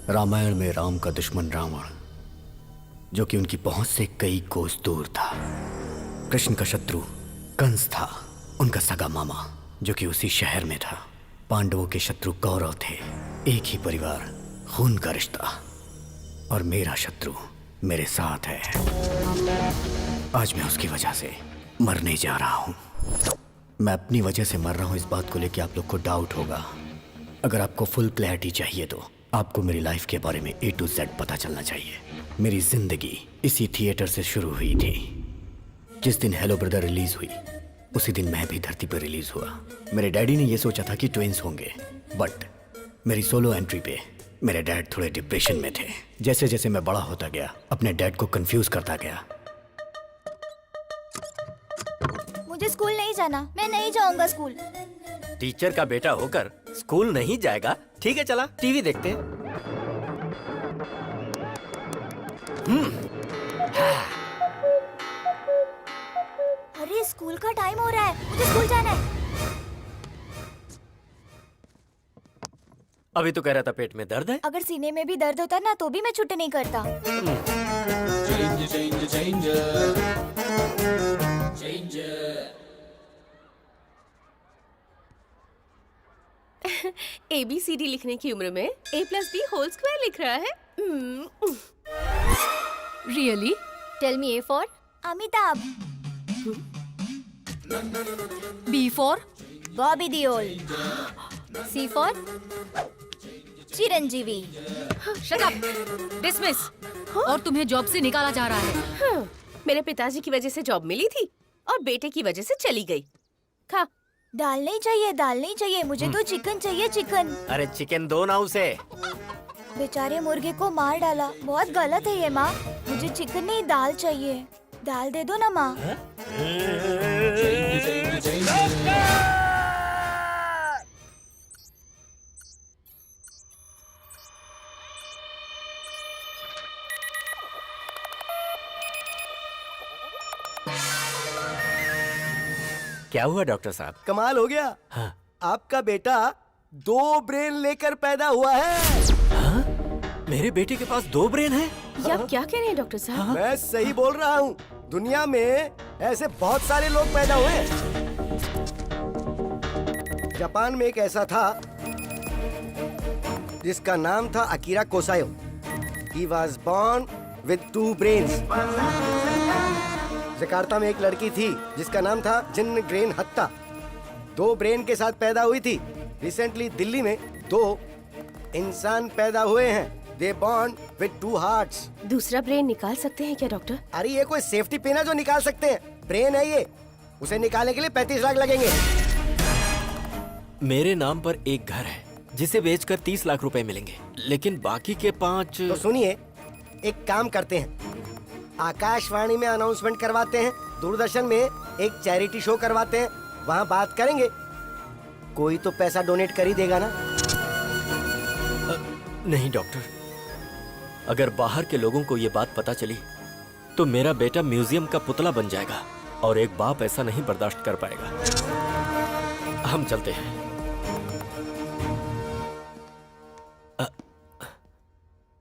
रामायण में राम का दुश्मन रावण, जो कि उनकी पहुंच से कई कोस दूर था। कृष्ण का शत्रु कंस था, उनका सगा मामा, जो कि उसी शहर में था। पांडवों के शत्रु कौरव थे, एक ही परिवार, खून का रिश्ता। और मेरा शत्रु मेरे साथ है। आज मैं उसकी वजह से मरने जा रहा हूं। मैं अपनी वजह से मर रहा हूं, इस बात को लेकर आप लोग को डाउट होगा। अगर आपको फुल क्लैरिटी चाहिए तो आपको मेरी लाइफ के बारे में A to Z पता चलना चाहिए। मेरी जिंदगी इसी थिएटर से शुरू हुई थी। जिस दिन हेलो ब्रदर रिलीज हुई, उसी दिन मैं भी धरती पर रिलीज हुआ। मेरे डैडी ने यह सोचा था कि ट्विंस होंगे, बट मेरी सोलो एंट्री पे मेरे डैड थोड़े डिप्रेशन में थे। जैसे जैसे मैं बड़ा होता गया, अपने डैड को कंफ्यूज करता गया। मुझे स्कूल नहीं जाना, मैं नहीं जाऊंगा स्कूल। टीचर का बेटा होकर स्कूल नहीं जाएगा? ठीक है, चला टीवी देखते हैं। अरे स्कूल का टाइम हो रहा है, मुझे स्कूल जाना है। अभी तो कह रहा था पेट में दर्द है। अगर सीने में भी दर्द होता ना तो भी मैं छुट्टी नहीं करता। ABCD लिखने की उम्र में A+B² लिख रहा है। Really? Tell me A for Amitabh, B for Bobby Deol, C for Chiranjeevi. Shut up, dismiss. और तुम्हें जॉब से निकाला जा रहा है। हाँ, मेरे पिताजी की वजह से जॉब मिली थी और बेटे की वजह से चली गई। खा। दाल नहीं चाहिए, दाल नहीं चाहिए, मुझे तो चिकन चाहिए, चिकन। अरे चिकन दो ना उसे। बेचारे मुर्गे को मार डाला, बहुत गलत है ये माँ। मुझे चिकन नहीं, दाल चाहिए। दाल दे दो ना माँ। क्या हुआ डॉक्टर साहब? कमाल हो गया। हाँ। आपका बेटा 2 ब्रेन लेकर पैदा हुआ है। हाँ? मेरे बेटे के पास 2 ब्रेन हैं? ये आप क्या कह रहे हैं डॉक्टर साहब? मैं सही बोल रहा हूँ। दुनिया में ऐसे बहुत सारे लोग पैदा हुए हैं। जापान में एक ऐसा था जिसका नाम था Akira Kosayo. He was born with 2 brains. Jakarta में एक लड़की थी जिसका नाम था जिन ग्रेन हत्ता, 2 ब्रेन के साथ पैदा हुई थी। रिसेंटली दिल्ली में 2 इंसान पैदा हुए हैं। They born with 2 hearts. दूसरा ब्रेन निकाल सकते हैं क्या डॉक्टर? अरे ये कोई सेफ्टी पिन है जो निकाल सकते हैं? ब्रेन है ये, उसे निकालने के लिए 35 लाख लगेंगे। मेरे नाम पर एक घर है जिसे बेचकर 30 लाख रुपए मिलेंगे, लेकिन बाकी के 5। तो सुनिए, एक काम करते हैं, आकाशवाणी में अनाउंसमेंट करवाते हैं, दूरदर्शन में एक चैरिटी शो करवाते हैं, वहाँ बात करेंगे। कोई तो पैसा डोनेट कर ही देगा ना। नहीं डॉक्टर, अगर बाहर के लोगों को ये बात पता चली तो मेरा बेटा म्यूजियम का पुतला बन जाएगा और एक बाप ऐसा नहीं बर्दाश्त कर पाएगा। हम चलते हैं।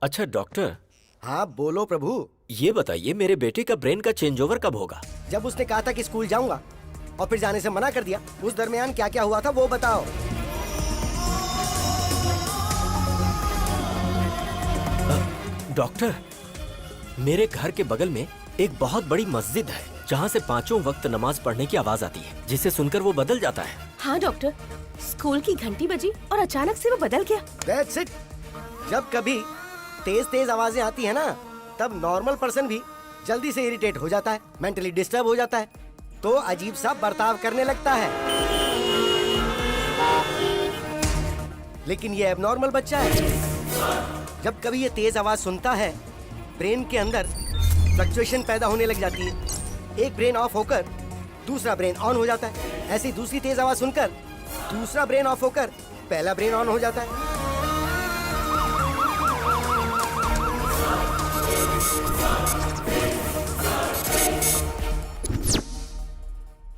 अच्छा डॉक्टर। हाँ बोलो प्रभु। ये बताइए, मेरे बेटे का ब्रेन का चेंज ओवर कब होगा? जब उसने कहा था कि स्कूल जाऊंगा और फिर जाने से मना कर दिया, उस दरमियान क्या क्या हुआ था वो बताओ। डॉक्टर, मेरे घर के बगल में एक बहुत बड़ी मस्जिद है जहाँ से 5 वक्त नमाज पढ़ने की आवाज आती है, जिसे सुनकर वो बदल जाता है। हाँ डॉक्टर, स्कूल की घंटी बजी और अचानक से वो बदल गया। That's it. जब कभी तेज तेज आवाजें आती है ना, तब नॉर्मल पर्सन भी जल्दी से इरिटेट हो जाता है, मेंटली डिस्टर्ब हो जाता है, तो अजीब सा बर्ताव करने लगता है। लेकिन ये एबनॉर्मल बच्चा है। जब कभी ये तेज आवाज सुनता है, ब्रेन के अंदर फ्लक्चुएशन पैदा होने लग जाती है। एक ब्रेन ऑफ होकर दूसरा ब्रेन ऑन हो जाता है। ऐसी दूसरी तेज आवाज सुनकर दूसरा ब्रेन ऑफ होकर पहला ब्रेन ऑन हो जाता है।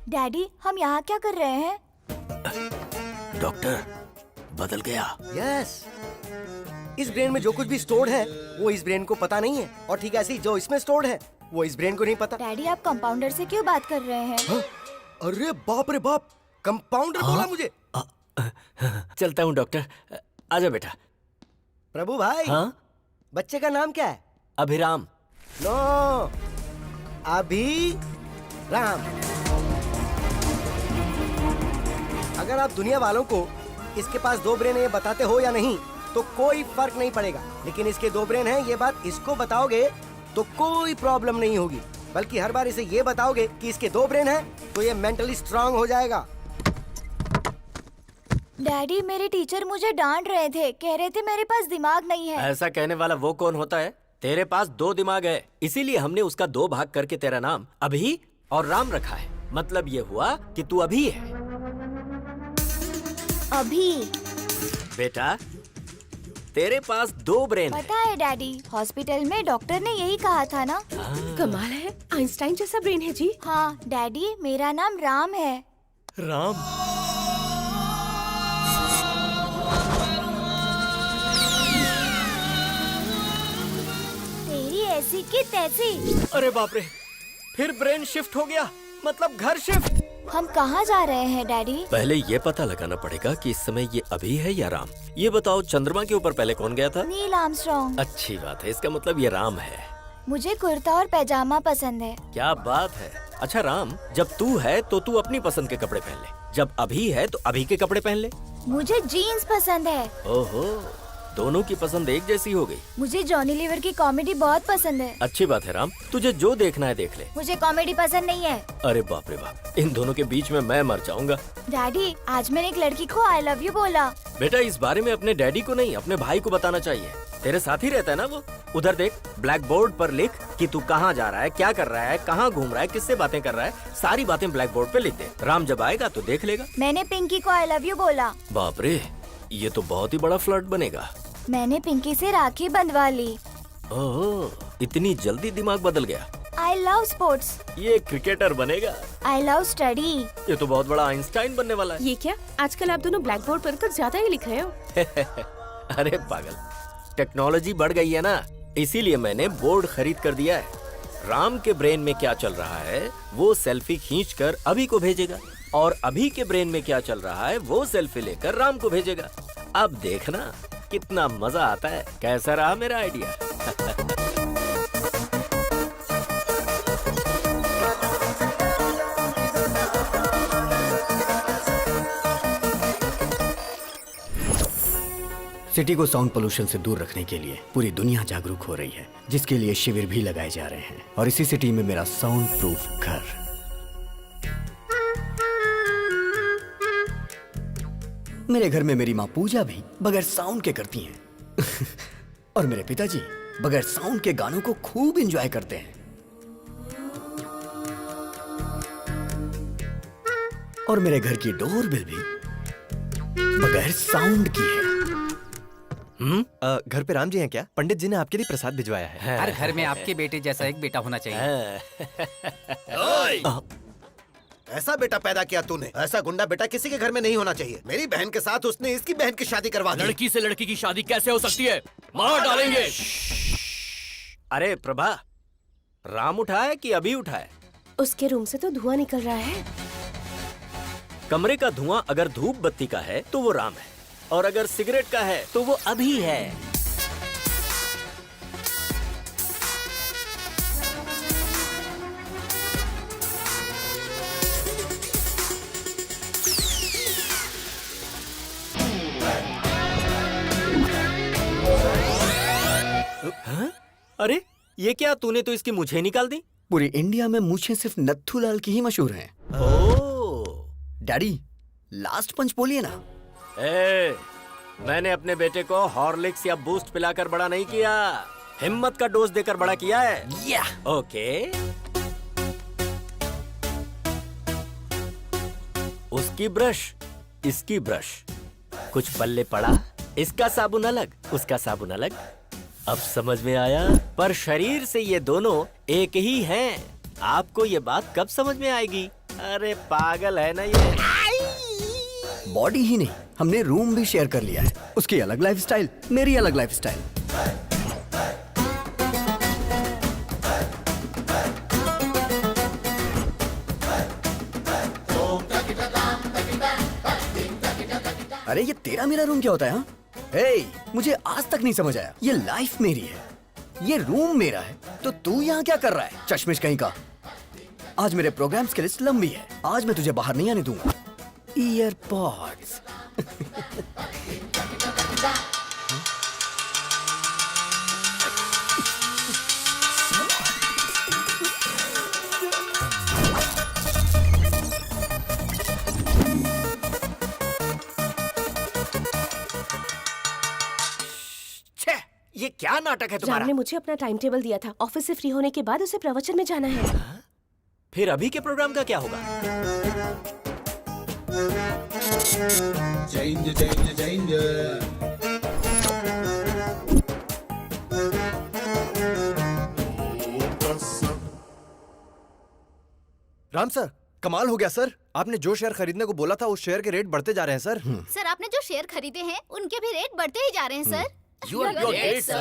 डैडी, हम यहाँ क्या कर रहे हैं? डॉक्टर, बदल गया। यस, इस ब्रेन में जो कुछ भी स्टोर्ड है वो इस ब्रेन को पता नहीं है, और ठीक ऐसे ही जो इसमें स्टोर्ड है वो इस ब्रेन को नहीं पता। डैडी आप कंपाउंडर से क्यों बात कर रहे हैं? हाँ? अरे बाप रे बाप, कंपाउंडर बोला मुझे। चलता हूँ डॉक्टर। आजा बेटा। प्रभु भाई, हाँ? बच्चे का नाम क्या है? अभिराम। नो, अभी राम। अगर आप दुनिया वालों को इसके पास 2 ब्रेन है ये बताते हो या नहीं तो कोई फर्क नहीं पड़ेगा, लेकिन इसके 2 ब्रेन हैं ये बात इसको बताओगे तो कोई प्रॉब्लम नहीं होगी, बल्कि हर बार इसे ये बताओगे कि इसके 2 ब्रेन हैं तो ये मेंटली स्ट्रांग हो जाएगा। डैडी मेरे टीचर मुझे डांट रहे थे, कह रहे थे मेरे पास दिमाग नहीं है। ऐसा कहने वाला वो कौन होता है? तेरे पास 2 दिमाग है, इसीलिए हमने उसका 2 भाग करके तेरा नाम अभी और राम रखा है। मतलब ये हुआ कि तू अभी है। अभी? बेटा तेरे पास 2 ब्रेन है। पता है डैडी, हॉस्पिटल में डॉक्टर ने यही कहा था ना। कमाल है, आइंस्टाइन जैसा ब्रेन है जी। हाँ डैडी, मेरा नाम राम है। राम? तेरी ऐसी की तैसी। अरे बाप रे, फिर ब्रेन शिफ्ट हो गया, मतलब घर शिफ्ट। हम कहाँ जा रहे हैं डैडी? पहले ये पता लगाना पड़ेगा कि इस समय ये अभी है या राम। ये बताओ, चंद्रमा के ऊपर पहले कौन गया था? Neil Armstrong. अच्छी बात है, इसका मतलब ये राम है। मुझे कुर्ता और पैजामा पसंद है। क्या बात है। अच्छा राम, जब तू है तो तू अपनी पसंद के कपड़े पहन ले, जब अभी है तो अभी के कपड़े पहन ले। मुझे जीन्स पसंद है। ओहो, दोनों की पसंद एक जैसी हो गई। मुझे जॉनी लीवर की कॉमेडी बहुत पसंद है। अच्छी बात है राम, तुझे जो देखना है देख ले। मुझे कॉमेडी पसंद नहीं है। अरे बाप रे बाप, इन दोनों के बीच में मैं मर जाऊंगा। डैडी आज मैंने एक लड़की को आई लव यू बोला। बेटा इस बारे में अपने डैडी को नहीं, अपने भाई को बताना चाहिए। तेरे साथ ही रहता है ना वो। उधर देख, ब्लैक बोर्ड पर लिख कि तू कहाँ जा रहा है, क्या कर रहा है, कहाँ घूम रहा है, किससे बातें कर रहा है, सारी बातें ब्लैक बोर्ड पे लिख दे। राम जब आएगा तो देख लेगा। मैंने पिंकी को आई लव यू बोला। बाप रे, ये तो बहुत ही बड़ा फ्लर्ट बनेगा। मैंने पिंकी से राखी बंधवा ली। ओह, इतनी जल्दी दिमाग बदल गया। I love sports. ये क्रिकेटर बनेगा। I love study. ये तो बहुत बड़ा आइंस्टाइन बनने वाला है। ये क्या, आजकल आप दोनों ब्लैक बोर्ड पर तो ज्यादा ही लिख रहे हो। अरे पागल, टेक्नोलॉजी बढ़ गई है ना, इसीलिए मैंने बोर्ड खरीद कर दिया है। राम के ब्रेन में क्या चल रहा है वो सेल्फी खींचकर अभी को भेजेगा, और अभी के ब्रेन में क्या चल रहा है वो सेल्फी लेकर राम को भेजेगा। अब देखना कितना मजा आता है। कैसा रहा मेरा आइडिया? सिटी को साउंड पोल्यूशन से दूर रखने के लिए पूरी दुनिया जागरूक हो रही है, जिसके लिए शिविर भी लगाए जा रहे हैं। और इसी सिटी में मेरा साउंड प्रूफ घर। मेरे घर में मेरी माँ पूजा भी बगैर साउंड के करती हैं। और मेरे पिताजी बगैर साउंड के गानों को खूब एंजॉय करते हैं। और मेरे घर की डोरबेल भी बगैर साउंड की है। घर पे राम जी हैं क्या? पंडित जी ने आपके लिए प्रसाद भिजवाया है। हर घर में आपके बेटे जैसा एक बेटा होना चाहिए। ऐसा बेटा पैदा किया तूने, ऐसा गुंडा बेटा किसी के घर में नहीं होना चाहिए। मेरी बहन के साथ उसने इसकी बहन की शादी करवा दी। लड़की से लड़की की शादी कैसे हो सकती है? मार डालेंगे। अरे प्रभा, राम उठा है कि अभी उठा है? उसके रूम से तो धुआं निकल रहा है। कमरे का धुआं अगर धूप बत्ती का है तो वो राम है, और अगर सिगरेट का है तो वो अभी है। हाँ? अरे ये क्या, तूने तो इसकी मूछें निकाल दी। पूरी इंडिया में मूछें सिर्फ नत्थूलाल की ही मशहूर हैं। ओह, डैडी लास्ट पंच बोलिए ना। मैंने अपने बेटे को हॉर्लिक्स या बूस्ट पिलाकर बड़ा नहीं किया, हिम्मत का डोज देकर बड़ा किया है। या ओके, उसकी ब्रश, इसकी ब्रश, कुछ पल्ले पड़ा, इसका साबुन अलग, उसका साबुन अलग। अब समझ में आया, पर शरीर से ये दोनों एक ही हैं। आपको ये बात कब समझ में आएगी? अरे पागल है ना ये। बॉडी ही नहीं, हमने रूम भी शेयर कर लिया है। उसकी अलग लाइफस्टाइल, मेरी अलग लाइफस्टाइल। अरे ये तेरा मेरा रूम क्या होता है? हाँ, हे, मुझे आज तक नहीं समझ आया। ये लाइफ मेरी है, ये रूम मेरा है, तो तू यहाँ क्या कर रहा है? चश्मिश कहीं का। आज मेरे प्रोग्राम्स की लिस्ट लंबी है, आज मैं तुझे बाहर नहीं आने दूंगा। ईयरपॉड्स। ये क्या नाटक है तुम्हारा? राम ने मुझे अपना टाइम टेबल दिया था। ऑफिस से फ्री होने के बाद उसे प्रवचन में जाना है। फिर अभी के प्रोग्राम का क्या होगा? राम सर, कमाल हो गया सर। आपने जो शेयर खरीदने को बोला था उस शेयर के रेट बढ़ते जा रहे हैं सर। सर आपने जो शेयर खरीदे हैं उनके भी रेट बढ़ते ही जा रहे हैं sir. You are great, sir.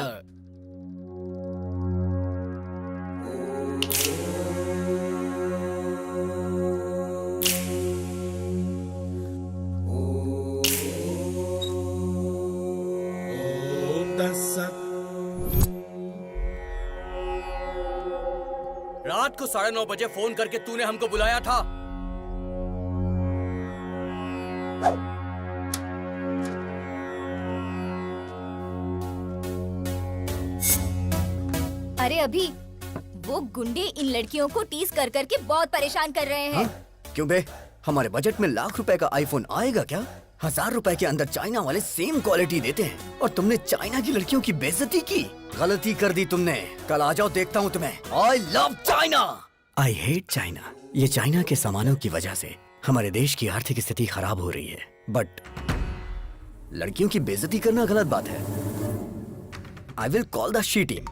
रात को 9:30 बजे फोन करके तूने हमको बुलाया था। अरे अभी वो गुंडे इन लड़कियों को टीज कर करके बहुत परेशान कर रहे हैं। क्यों बे? हमारे बजट में लाख रुपए का आईफोन आएगा क्या? 1000 रुपए के अंदर चाइना वाले सेम क्वालिटी देते हैं और तुमने चाइना की लड़कियों की बेइज्जती की। गलती कर दी तुमने। कल आ जाओ, देखता हूँ तुम्हें। I love China. I hate China. ये चाइना के सामानों की वजह से हमारे देश की आर्थिक स्थिति खराब हो रही है, बट लड़कियों की बेइज्जती करना गलत बात है। I will call the she team.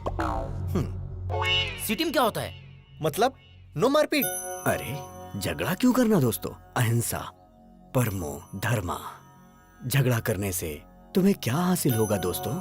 C team क्या होता है? मतलब नो मारपीट। अरे झगड़ा क्यों करना दोस्तों? अहिंसा, परमो धर्मा। झगड़ा करने से तुम्हें क्या हासिल होगा दोस्तों?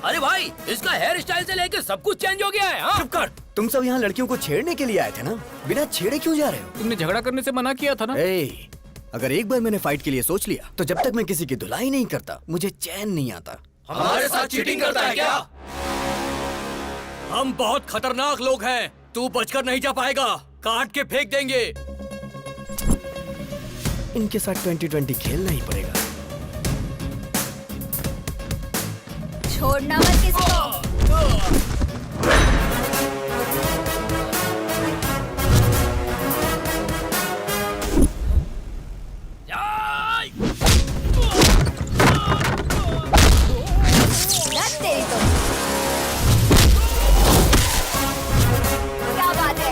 अरे भाई, इसका हेयर स्टाइल से लेके सब कुछ चेंज हो गया है। हाँ? चुप कर। तुम सब यहाँ लड़कियों को छेड़ने के लिए आए थे ना? बिना छेड़े क्यों जा रहे हो? तुमने झगड़ा करने से मना किया था ना? ए, अगर एक बार मैंने फाइट के लिए सोच लिया तो जब तक मैं किसी की धुलाई नहीं करता मुझे चैन नहीं आता। हमारे साथ चीटिंग करता है क्या? हम बहुत खतरनाक लोग हैं। तू बचकर नहीं जा पाएगा। काट के फेंक देंगे। इनके साथ 2020 खेलना ही पड़ेगा। छोड़ना मत किसी को। लत तेरी तो। क्या बात है?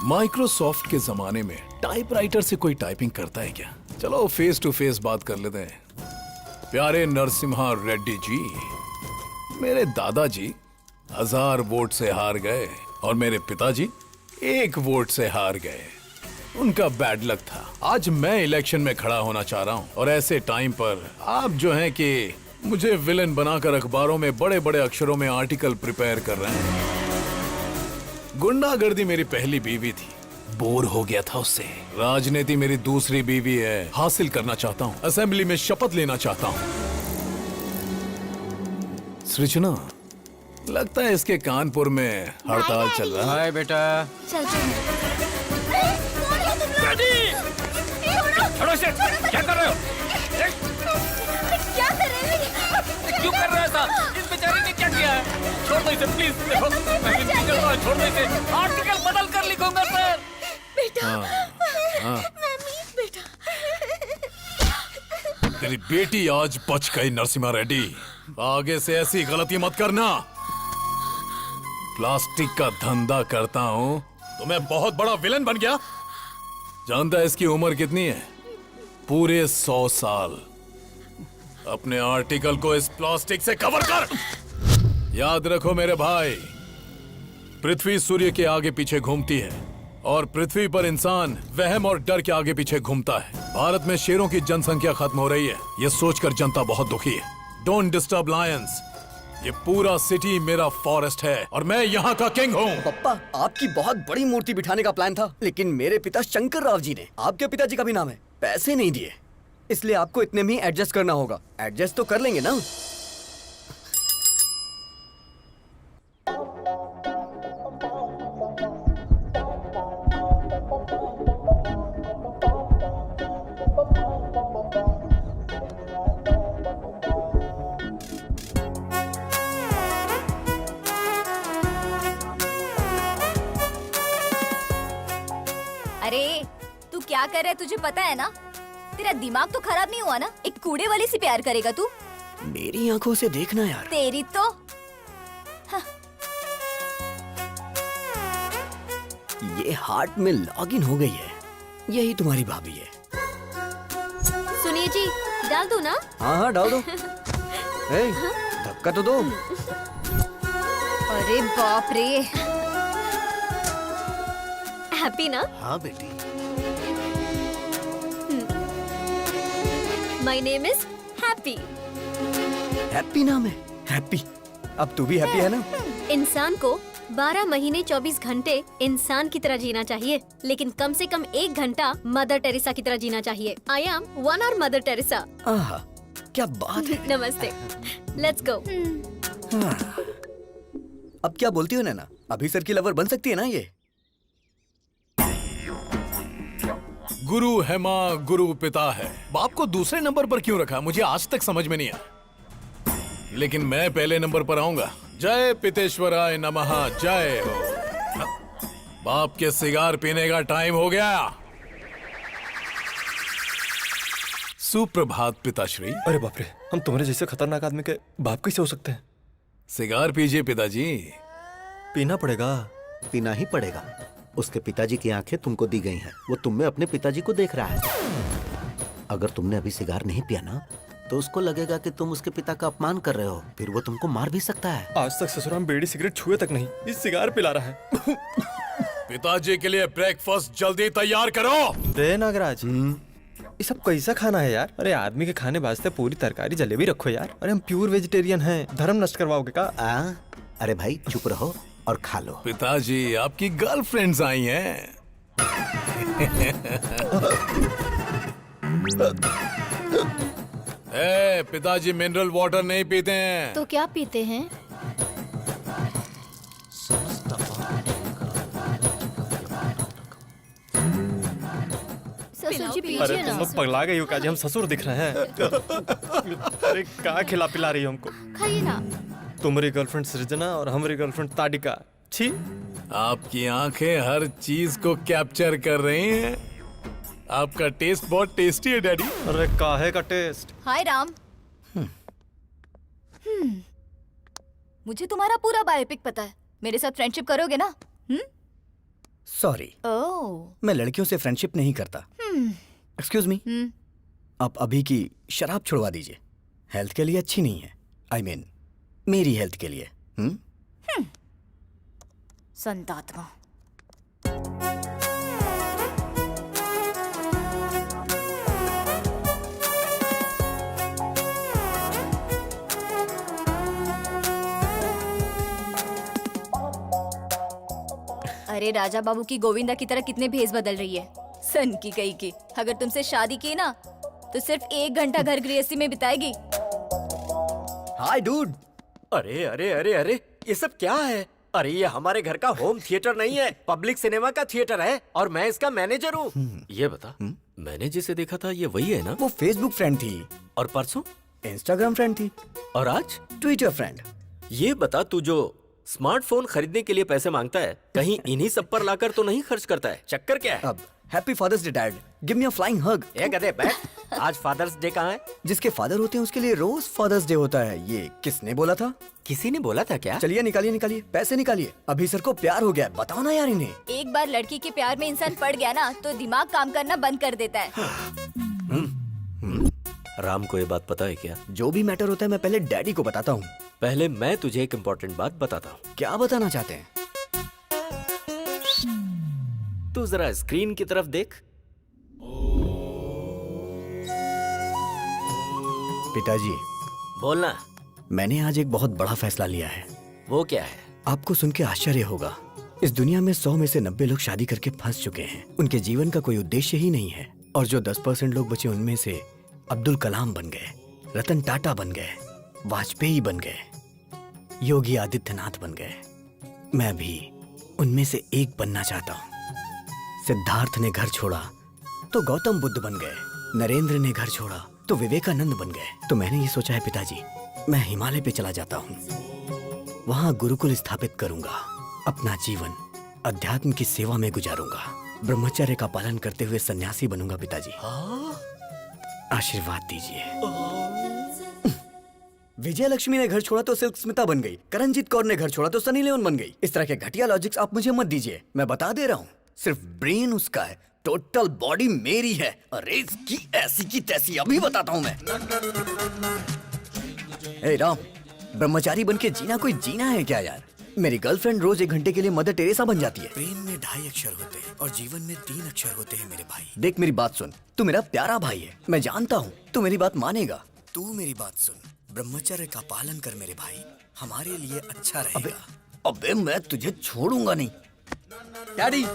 माइक्रोसॉफ्ट के जमाने में टाइपराइटर से कोई टाइपिंग करता है क्या? चलो फेस टू फेस बात कर लेते हैं। प्यारे नरसिम्हा रेड्डी जी, मेरे दादाजी 1000 वोट से हार गए और मेरे पिताजी 1 वोट से हार गए। उनका बैड लक था। आज मैं इलेक्शन में खड़ा होना चाह रहा हूं और ऐसे टाइम पर आप जो हैं कि मुझे विलन बनाकर अखबारों में बड़े बड़े अक्षरों में आर्टिकल प्रिपेयर कर रहे हैं। गुंडागर्दी मेरी पहली बीवी थी, बोर हो गया था उससे। राजनीति मेरी दूसरी बीवी है, हासिल करना चाहता हूँ। असेंबली में शपथ लेना चाहता हूँ। सृजना, लगता है इसके कानपुर में हड़ताल चल रहा है। हाय बेटा। चल चल। छोड़ो इसे, क्या कर रहे हो? क्या कर रहे हो? क्यों कर रहे हो ऐसा? इस बेचारे ने क्या किया है? छोड़ दो इसे प्लीज। देखो मैं नहीं कर रहा, छोड़ दो इसे। आर्टिकल बदल कर लिखूंगा सर। बेटा, तेरी बेटी आज बच गई नरसिम्हा रेड्डी। आगे से ऐसी गलती मत करना। प्लास्टिक का धंधा करता हूँ तो मैं बहुत बड़ा विलन बन गया। जानता है इसकी उम्र कितनी है? पूरे 100 साल। अपने आर्टिकल को इस प्लास्टिक से कवर कर। याद रखो मेरे भाई, पृथ्वी सूर्य के आगे पीछे घूमती है और पृथ्वी पर इंसान वहम और डर के आगे पीछे घूमता है। भारत में शेरों की जनसंख्या खत्म हो रही है, ये सोचकर जनता बहुत दुखी है। Don't disturb Lions. ये पूरा सिटी मेरा फॉरेस्ट है और मैं यहाँ का किंग हूँ। पप्पा, आपकी बहुत बड़ी मूर्ति बिठाने का प्लान था, लेकिन मेरे पिता शंकर राव जी ने, आपके पिताजी का भी नाम है, पैसे नहीं दिए। इसलिए आपको इतने में ही एडजस्ट करना होगा। एडजस्ट तो कर लेंगे ना? अरे तू क्या कर रहा है, तुझे पता है ना? तेरा दिमाग तो खराब नहीं हुआ ना? एक कूड़े वाले से प्यार करेगा तू? मेरी आंखों से देखना यार। तेरी तो ये हार्ट में लॉगिन हो गई है। यही तुम्हारी भाभी है। सुनिए जी, डाल दो ना? हाँ हाँ डाल दो। ए, धक्का तो दो। अरे बाप रे। हैप्पी ना? हाँ बेटी। My name is happy. Happy नाम है? हैप्पी। अब तू भी हैप्पी है ना? इंसान को 12 महीने 24 घंटे इंसान की तरह जीना चाहिए, लेकिन कम से कम 1 घंटा मदर टेरेसा की तरह जीना चाहिए। I am 1 hour mother Teresa. आहा, क्या बात है। नमस्ते। Let's go. अब क्या बोलती हो नैना? अभी सर की लवर बन सकती है ना ये? गुरु है माँ, गुरु पिता है। बाप को दूसरे नंबर पर क्यों रखा, मुझे आज तक समझ में नहीं आया। लेकिन मैं पहले नंबर पर आऊंगा। जय पितेश्वराय नमः, जय हो। बाप के सिगार पीने का टाइम हो गया। सुप्रभात पिताश्री। अरे बाप रे, हम तुम्हारे जैसे खतरनाक आदमी के बाप कैसे हो सकते हैं? सिगार पीजिए पिताजी। पीना पड़ेगा। पीना ही पड़ेगा। उसके पिताजी की आंखें तुमको दी गई हैं। वो तुम में अपने पिताजी को देख रहा है। अगर तुमने अभी सिगार नहीं पिया ना, तो उसको लगेगा कि तुम उसके पिता का अपमान कर रहे हो। फिर वो तुमको मार भी सकता है। आज तक ससुराल में बीड़ी सिगरेट छुए तक नहीं, इस सिगार पिला रहा है। पिताजी के लिए ब्रेकफास्ट जल्दी तैयार करो। दे नागराज, ये सब कैसा खाना है यार? अरे आदमी के खाने वास्ते पूरी तरकारी जलेबी रखो यार। अरे हम प्योर वेजिटेरियन हैं, धर्म नष्ट करवाओगे का? अरे भाई चुप रहो और खा लो। पिताजी, आपकी गर्लफ्रेंड्स आई हैं। पिताजी मिनरल वाटर नहीं पीते हैं। तो क्या पीते हैं? ससुर जी अरे पीजिए तुम ना। लोग पगला गई हो क्या? हम ससुर दिख रहे हैं। अरे क्या खिला पिला रही हो हमको? खाइए ना। तुम्हारी गर्लफ्रेंड सृजना और हमारी गर्लफ्रेंड ताडिका। छी। आपकी आंखें हर चीज को कैप्चर कर रही हैं। आपका टेस्ट बहुत टेस्टी है डैडी। अरे काहे का टेस्ट? हाय राम। मुझे तुम्हारा पूरा बायोपिक पता है। मेरे साथ फ्रेंडशिप करोगे ना? सॉरी, ओह मैं लड़कियों से फ्रेंडशिप नहीं करता। एक्सक्यूज मी, आप अभी की शराब छुड़वा दीजिए। हेल्थ के लिए अच्छी नहीं है। आई मीन मेरी हेल्थ के लिए। संतात्मा। अरे राजा बाबू की गोविंदा की तरह कितने भेस बदल रही है। सन की गई की। अगर तुमसे शादी की ना तो सिर्फ 1 घंटा घर गृहस्थी में बिताएगी। हाय डूड। अरे अरे अरे अरे, ये सब क्या है? अरे ये हमारे घर का होम थिएटर नहीं है, पब्लिक सिनेमा का थिएटर है और मैं इसका मैनेजर हूँ। ये बता, मैंने जिसे देखा था ये वही है ना? वो फेसबुक फ्रेंड थी और परसों इंस्टाग्राम फ्रेंड थी और आज ट्विटर फ्रेंड। ये बता, तू जो स्मार्टफोन खरीदने के लिए पैसे मांगता है, कहीं इन्हीं सब पर लाकर तो नहीं खर्च करता है? चक्कर क्या है? अब happy father's day dad, give me a flying hug. ए गधे बैठ, आज फादर्स डे कहाँ है? जिसके फादर होते हैं उसके लिए रोज फादर्स डे होता है। ये किसने बोला था? किसी ने बोला था क्या? चलिए निकालिए निकालिए, पैसे निकालिए। अभी सर को प्यार हो गया, बताओ ना यार इन्हें। एक बार लड़की के प्यार में इंसान पड़ गया ना तो दिमाग काम करना बंद कर देता है। राम को ये बात पता है क्या? जो भी मैटर होता है मैं पहले डैडी को बताता हूँ। पहले मैं तुझे एक इम्पोर्टेंट बात बताता हूँ। क्या बताना चाहते हैं? तू जरा स्क्रीन की तरफ देख। पिताजी, बोलना। मैंने आज एक बहुत बड़ा फैसला लिया है। वो क्या है? आपको सुन के आश्चर्य होगा। इस दुनिया में 100 में से 90 लोग शादी करके फंस चुके हैं। उनके जीवन का कोई उद्देश्य ही नहीं है। और जो 10% लोग बचे उनमें से अब्दुल कलाम बन गए, रतन टाटा बन गए, वाजपेयी बन गए, योगी आदित्यनाथ बन गए। मैं भी उनमें से एक बनना चाहता हूँ। सिद्धार्थ ने घर छोड़ा तो गौतम बुद्ध बन गए, नरेंद्र ने घर छोड़ा तो विवेकानंद बन गए। तो मैंने ये सोचा है पिताजी, मैं हिमालय पे चला जाता हूँ, वहां गुरुकुल स्थापित करूंगा, अपना जीवन अध्यात्म की सेवा में गुजारूंगा, ब्रह्मचर्य का पालन करते हुए सन्यासी बनूंगा। पिताजी आशीर्वाद दीजिए। विजय लक्ष्मी ने घर छोड़ा तो सिल्क स्मिता बन गई, करणजीत कौर ने घर छोड़ा तो सनी लियोन बन गई। इस तरह के घटिया लॉजिक्स आप मुझे मत दीजिए। मैं बता दे रहा हूँ, सिर्फ ब्रेन उसका है, टोटल बॉडी मेरी है। अरे इसकी ऐसी की तैसी अभी बताता हूँ मैं। ए राम, ब्रह्मचारी बन के जीना कोई जीना है क्या यार? मेरी गर्लफ्रेंड रोज 1 घंटे के लिए मदर टेरेसा बन जाती है। प्रेम में 2.5 अक्षर होते हैं और जीवन में 3 अक्षर होते हैं मेरे भाई। देख मेरी बात सुन, तू मेरा प्यारा भाई है, मैं जानता हूँ तू मेरी बात मानेगा। तू मेरी बात सुन, ब्रह्मचर्य का पालन कर मेरे भाई, हमारे लिए अच्छा रहेगा। अबे मैं तुझे छोड़ूंगा नहीं। डैडी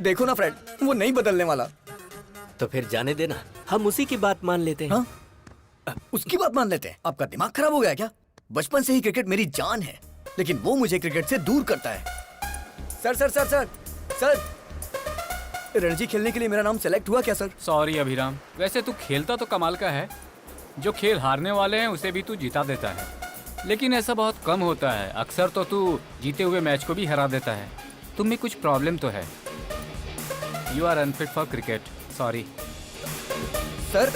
देखो ना फ्रेंड, वो नहीं बदलने वाला। तो फिर जाने देना, हम उसी की बात मान लेते हैं। हाँ? उसकी बात मान लेते हैं? आपका दिमाग खराब हो गया क्या? बचपन से ही क्रिकेट मेरी जान है, लेकिन वो मुझे क्रिकेट से दूर करता है। Sir sir sir sir sir, Ranji खेलने के लिए मेरा नाम सेलेक्ट हुआ क्या सर? सॉरी अभिराम, वैसे तू खेलता तो कमाल का है। जो खेल हारने वाले हैं उसे भी तू जिता देता है, लेकिन ऐसा बहुत कम होता है। अक्सर तो तू जीते हुए मैच को भी हरा देता है। तुम में कुछ प्रॉब्लम तो है। You are unfit for cricket, sorry. Sir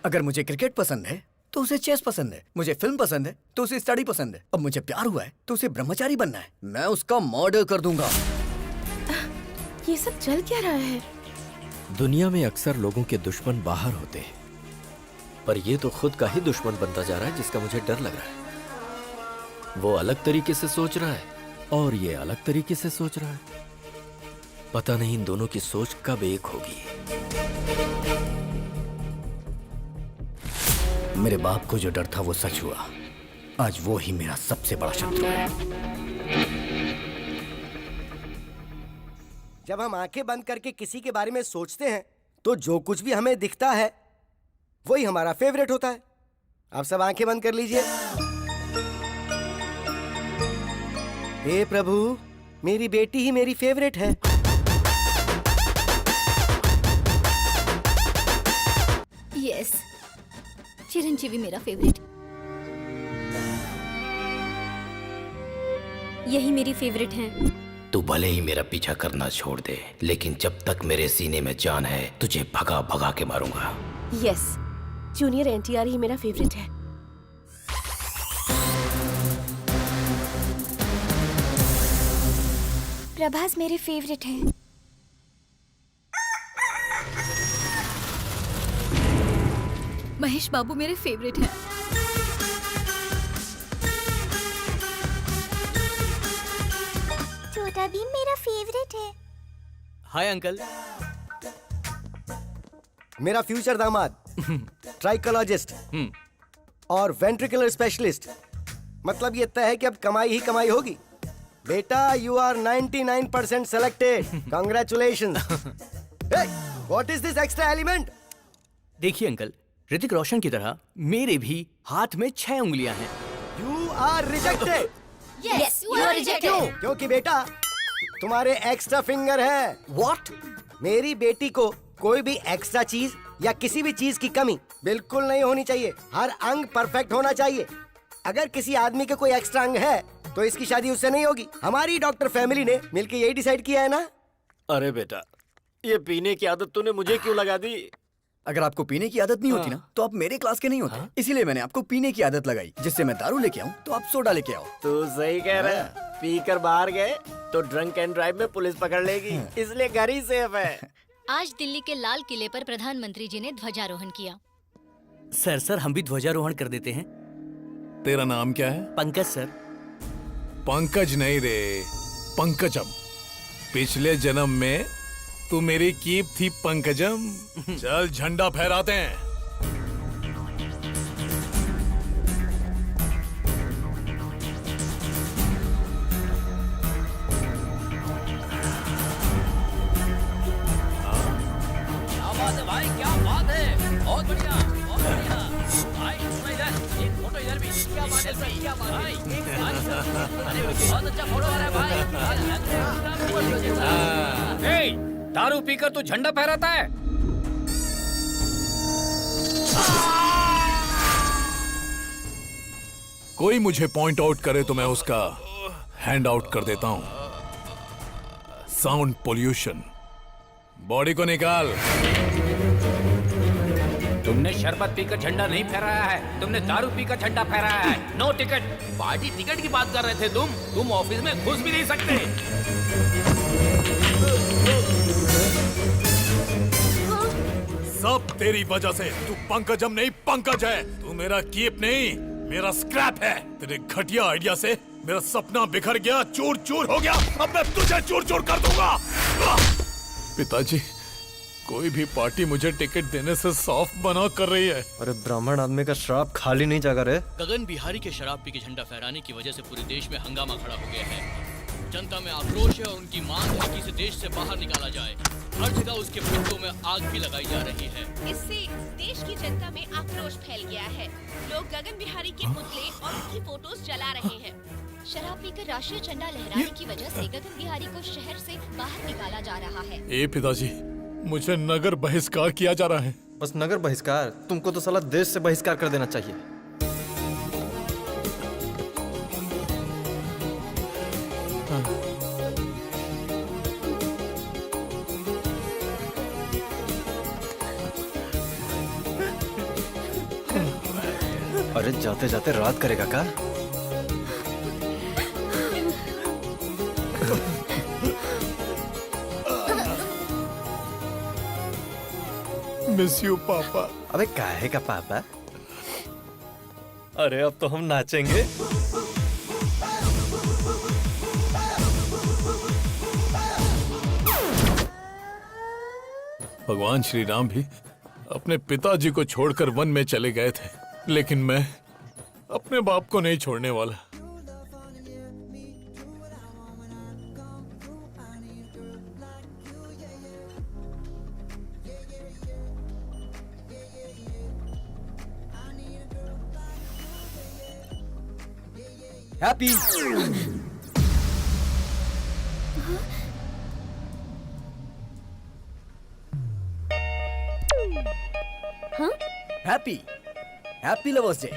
अगर मुझे क्रिकेट पसंद है तो उसे चेस पसंद है, मुझे फिल्म पसंद है तो उसे स्टडी पसंद है, अब मुझे प्यार हुआ है तो उसे ब्रह्मचारी बनना है। मैं उसका मर्डर कर दूंगा। ये सब चल क्या रहा है? दुनिया में अक्सर लोगों के दुश्मन बाहर होते हैं, पर ये तो खुद का ही दुश्मन बनता जा रहा है, जिसका मुझे डर लग रहा है। वो अलग तरीके से सोच रहा है और ये अलग तरीके से सोच रहा है। पता नहीं इन दोनों की सोच कब एक होगी। मेरे बाप को जो डर था वो सच हुआ। आज वो ही मेरा सबसे बड़ा शत्रु है। जब हम आंखें बंद करके किसी के बारे में सोचते हैं तो जो कुछ भी हमें दिखता है वही हमारा फेवरेट होता है। आप सब आंखें बंद कर लीजिए। हे प्रभु, मेरी बेटी ही मेरी फेवरेट है। यस, चिरंजीवी मेरा फेवरेट। यही मेरी फेवरेट है। तू भले ही मेरा पीछा करना छोड़ दे, लेकिन जब तक मेरे सीने में जान है तुझे भगा भगा के मारूंगा। यस, जूनियर एनटीआर ही मेरा फेवरेट है। प्रभास मेरे फेवरेट हैं। महेश बाबू मेरे फेवरेट हैं। छोटा भीम मेरा फेवरेट है। Hi uncle. मेरा फ्यूचर दामाद ट्राइकोलॉजिस्ट और वेंट्रिकुलर स्पेशलिस्ट। मतलब ये तय है कि अब कमाई ही कमाई होगी। बेटा you are 99% selected. Congratulations. What is this extra element? देखिए अंकल, ऋतिक रोशन की तरह मेरे भी हाथ में 6 उंगलियां हैं। You are rejected. Yes, you are rejected. क्योंकि बेटा तुम्हारे एक्स्ट्रा फिंगर है। व्हाट? मेरी बेटी को कोई भी एक्स्ट्रा चीज या किसी भी चीज की कमी बिल्कुल नहीं होनी चाहिए। हर अंग परफेक्ट होना चाहिए। अगर किसी आदमी के कोई एक्स्ट्रा अंग है तो इसकी शादी उससे नहीं होगी। हमारी डॉक्टर फैमिली ने मिलकर यही डिसाइड किया है ना। अरे बेटा, ये पीने की आदत तूने मुझे क्यों लगा दी? अगर आपको पीने की आदत नहीं होती ना तो आप मेरे क्लास के नहीं होते। इसीलिए मैंने आपको पीने की आदत लगाई, जिससे मैं दारू लेके आऊं तो आप सोडा लेके आओ। तू सही कह रहा है। पी कर बाहर गए तो ड्रंक एंड ड्राइव में पुलिस पकड़ लेगी, इसलिए घर ही सेफ है। आज दिल्ली के लाल किले पर प्रधानमंत्री जी ने ध्वजारोहण किया। सर हम भी ध्वजारोहण कर देते हैं। तेरा नाम क्या है? पंकज सर। पंकज नहीं रे, पंकजम। पिछले जन्म में तू मेरी कीप थी पंकजम। चल झंडा फहराते हैं। भाई क्या बात है, बहुत बढ़िया, बहुत बढ़िया। भाई सुना इधर, एक फोटो इधर भी। क्या बात है सर, क्या बात है। अरे बहुत अच्छा फोटो आ रहा है भाई। दारू पीकर तू झंडा फहराता है? कोई मुझे पॉइंट आउट करे तो मैं उसका हैंड आउट कर देता हूं। Sound pollution. बॉडी को निकाल। तुमने शरबत पीकर झंडा नहीं फहराया है, तुमने दारू पीकर झंडा फहराया है। No ticket. पार्टी टिकट की बात कर रहे थे तुम ऑफिस में घुस भी नहीं सकते। सब तेरी वजह से। तू पंकजम नहीं, पंकज है। तू मेरा कीप नहीं, मेरा स्क्रैप है। तेरे घटिया आइडिया से मेरा सपना बिखर गया, चूर चूर हो गया। अब मैं तुझे चूर चूर कर दूंगा। पिताजी, कोई भी पार्टी मुझे टिकट देने से साफ मना कर रही है। अरे ब्राह्मण आदमी का श्राप खाली नहीं जागा रे। गगन बिहारी के शराब पी के झंडा फहराने की वजह से पूरे देश में हंगामा खड़ा हो गया है। जनता में आक्रोश है और उनकी मांग है कि इसे देश से बाहर निकाला जाए। हर जगह उसके पुतलों में आग भी लगाई जा रही है। इससे देश की जनता में आक्रोश फैल गया है। लोग गगन बिहारी के पुतले और उनकी फोटोज जला रहे हैं। शराब पीकर राष्ट्रीय झंडा लहराने की वजह से गगन बिहारी को शहर से बाहर निकाला जा रहा है। ए पिताजी, मुझे नगर बहिष्कार किया जा रहा है। बस नगर बहिष्कार? तुमको तो साला देश से बहिष्कार कर देना चाहिए। अरे जाते जाते रात करेगा का? मिस यू पापा। अबे काहे का पापा? अरे अब तो हम नाचेंगे। भगवान श्री राम भी अपने पिताजी को छोड़कर वन में चले गए थे, लेकिन मैं अपने बाप को नहीं छोड़ने वाला। हैप्पी। हाँ? Happy happy lovers day.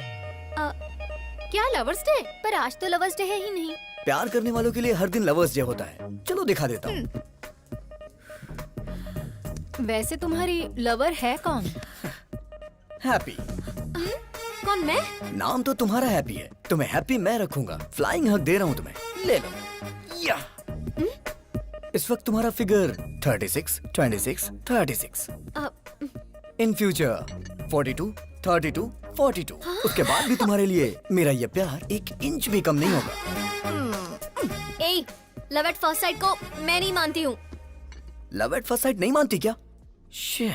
क्या लवर्स डे? पर आज तो लवर्स डे है ही नहीं। प्यार करने वालों के लिए हर दिन लवर्स डे होता है। चलो दिखा देता हूँ। वैसे तुम्हारी लवर है कौन? हैप्पी। कौन, मैं? नाम तो तुम्हारा हैप्पी है, तुम्हें हैप्पी मैं रखूंगा। फ्लाइंग हग दे रहा हूँ तुम्हें, ले लो। या इस वक्त तुम्हारा फिगर 36, 26, 36। In future 42, 32, 42। उसके बाद भी तुम्हारे लिए मेरा ये प्यार 1 इंच भी कम नहीं होगा। ए, लव एट फर्स्ट साइट को मैं नहीं मानती हूँ। लव एट फर्स्ट साइट नहीं मानती क्या? शे,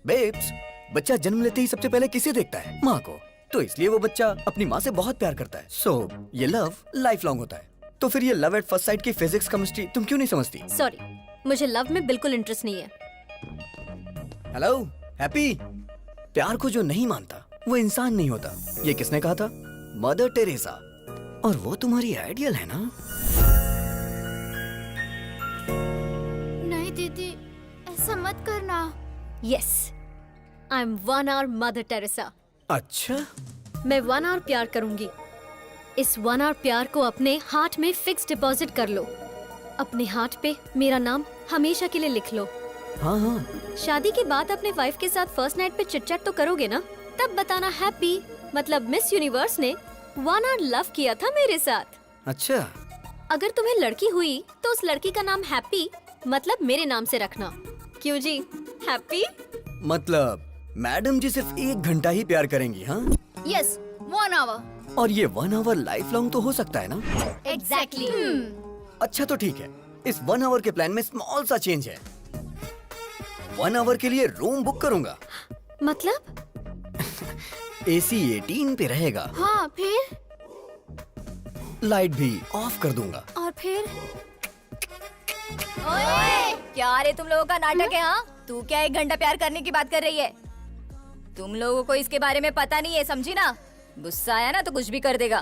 बेब्स, बच्चा जन्म लेते ही सबसे पहले किसे देखता है? माँ को। तो इसलिए वो बच्चा अपनी माँ से बहुत प्यार करता है। सो ये लव लाइफ लॉन्ग होता है। तो फिर ये लव एट फर्स्ट साइट की फिजिक्स केमिस्ट्री तुम क्यों नहीं समझती? सॉरी, मुझे लव में बिल्कुल इंटरेस्ट नहीं है। हेलो हैप्पी, प्यार को जो नहीं मानता वो इंसान नहीं होता। ये किसने कहा था? Mother Teresa. और वो तुम्हारी आइडियल है ना? नहीं दीदी, ऐसा मत करना। Yes, I am 1 hour mother Teresa. अच्छा, मैं 1 hour प्यार करूंगी। इस 1 hour प्यार को अपने हार्ट में फिक्स डिपॉजिट कर लो। अपने हार्ट पे मेरा नाम हमेशा के लिए लिख लो। हाँ हाँ। शादी के बाद अपने वाइफ के साथ फर्स्ट नाइट पे चिट-चैट तो करोगे ना? तब बताना हैप्पी मतलब मिस यूनिवर्स ने 1 hour लव किया था मेरे साथ। अच्छा, अगर तुम्हें लड़की हुई तो उस लड़की का नाम हैप्पी मतलब मेरे नाम से रखना। क्यों जी, हैप्पी? मतलब मैडम जी सिर्फ 1 घंटा ही प्यार करेंगी? हाँ यस, 1 hour। और ये 1 hour लाइफ लॉन्ग तो हो सकता है ना? एग्जैक्टली। अच्छा तो ठीक है, इस 1 hour के प्लान में स्मॉल सा चेंज है। 1 hour के लिए रूम बुक करूंगा। मतलब? AC 18 पे रहेगा। हाँ, फिर? लाइट भी ऑफ कर दूंगा। और फिर? ओए, क्या रे तुम लोगों का नाटक है? हाँ, तू क्या 1 घंटा प्यार करने की बात कर रही है? तुम लोगों को इसके बारे में पता नहीं है, समझी ना? गुस्सा आया ना तो कुछ भी कर देगा।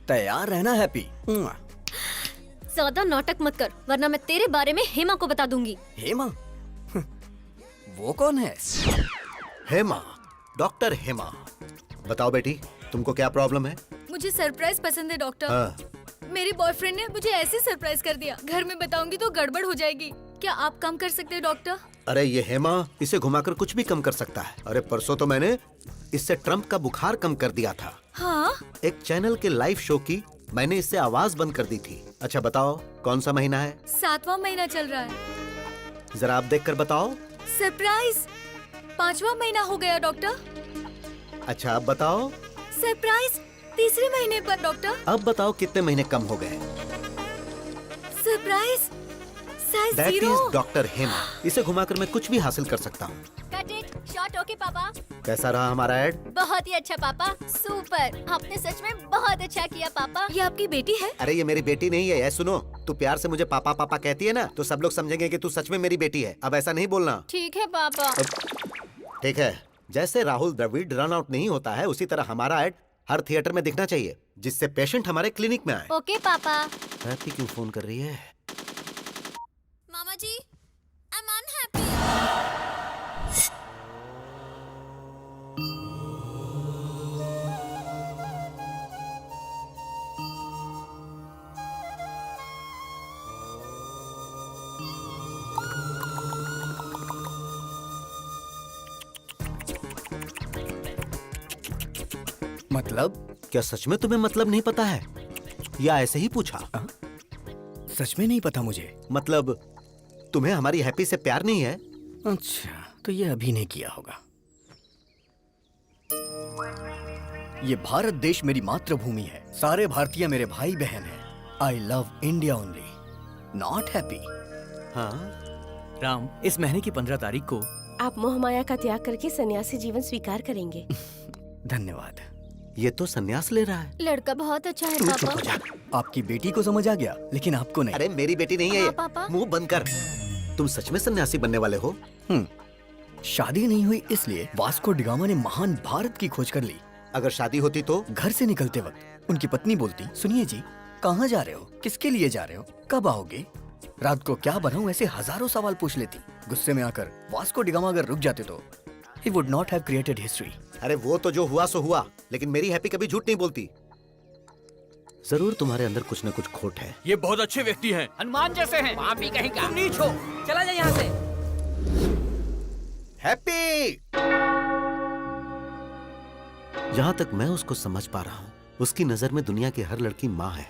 तैयार रहना हैप्पी। ज्यादा नाटक मत कर, वरना मैं तेरे बारे में हेमा को बता दूंगी। हेमा? वो कौन है? हेमा, डॉक्टर हेमा। बताओ बेटी, तुमको क्या प्रॉब्लम है? मुझे सरप्राइज पसंद है डॉक्टर। हाँ। मेरी बॉयफ्रेंड ने मुझे ऐसे सरप्राइज कर दिया, घर में बताऊंगी तो गड़बड़ हो जाएगी। क्या आप काम कर सकते हैं डॉक्टर? अरे ये हेमा इसे घुमाकर कुछ भी कम कर सकता है। अरे परसों तो मैंने इससे ट्रम्प का बुखार कम कर दिया था। हाँ? एक चैनल के लाइव शो की मैंने इससे आवाज बंद कर दी थी। अच्छा बताओ, कौन सा महीना है? 7वां महीना चल रहा है। जरा आप देख कर बताओ। सरप्राइज 5वां महीना हो गया डॉक्टर। अच्छा अब बताओ। सरप्राइज 3रे महीने पर डॉक्टर। अब बताओ कितने महीने कम हो गए? Surprise size that 0। Is doctor Hema. इसे घुमाकर मैं कुछ भी हासिल कर सकता हूँ। Cut it short. ओके पापा। कैसा रहा हमारा ऐड? बहुत ही अच्छा पापा, सुपर। आपने सच में बहुत अच्छा किया पापा। ये आपकी बेटी है? अरे ये मेरी बेटी नहीं है। ये सुनो, तू प्यार से मुझे पापा पापा कहती है ना, तो सब लोग समझेंगे कि तू सच में मेरी बेटी है। अब ऐसा नहीं बोलना। ठीक है पापा। ठीक है। जैसे राहुल द्रविड़ रन आउट नहीं होता है, उसी तरह हमारा ऐड हर थिएटर में दिखना चाहिए, जिससे पेशेंट हमारे क्लिनिक में आए। ओके पापा। हैप्पी क्यों फोन कर रही है? मामा जी, आई एम अनहैप्पी। मतलब? क्या सच में तुम्हें मतलब नहीं पता है या ऐसे ही पूछा? सच में नहीं पता मुझे। मतलब तुम्हें हमारी हैप्पी से प्यार नहीं है? अच्छा, तो ये अभी नहीं किया होगा। ये भारत देश मेरी मातृभूमि है। सारे भारतीय मेरे भाई बहन हैं। I love India only, not happy. हाँ राम, इस महीने की 15 तारीख को आप मोह माया का त्याग करके सन्यासी जीवन स्वीकार करेंगे। धन्यवाद। ये तो सन्यास ले रहा है। लड़का बहुत अच्छा है तू चुप पापा। हो जा। आपकी बेटी को समझ आ गया, लेकिन आपको नहीं। अरे मेरी बेटी नहीं है हाँ, ये। पापा। मुंह बंद कर। तुम सच में सन्यासी बनने वाले हो? शादी नहीं हुई इसलिए वास्को डिगामा ने महान भारत की खोज कर ली। अगर शादी होती तो? घर से निकलते वक्त उनकी पत्नी बोलती, सुनिए जी, कहाँ जा रहे हो, किसके लिए जा रहे हो, कब आओगे, रात को क्या बनाऊं, ऐसे हजारों सवाल पूछ लेती। गुस्से में आकर वास्को डिगामा अगर रुक जाते तो he would not have created history। अरे वो तो जो हुआ सो हुआ, लेकिन मेरी हैप्पी कभी झूठ नहीं बोलती। जरूर तुम्हारे अंदर कुछ न कुछ खोट है। ये बहुत अच्छे व्यक्ति हैं, हनुमान जैसे हैं। पापी कहीं का। तुम नीच हो, चला जा यहाँ से। हैप्पी! जहाँ तक मैं उसको समझ पा रहा हूँ, उसकी नजर में दुनिया की हर लड़की माँ है।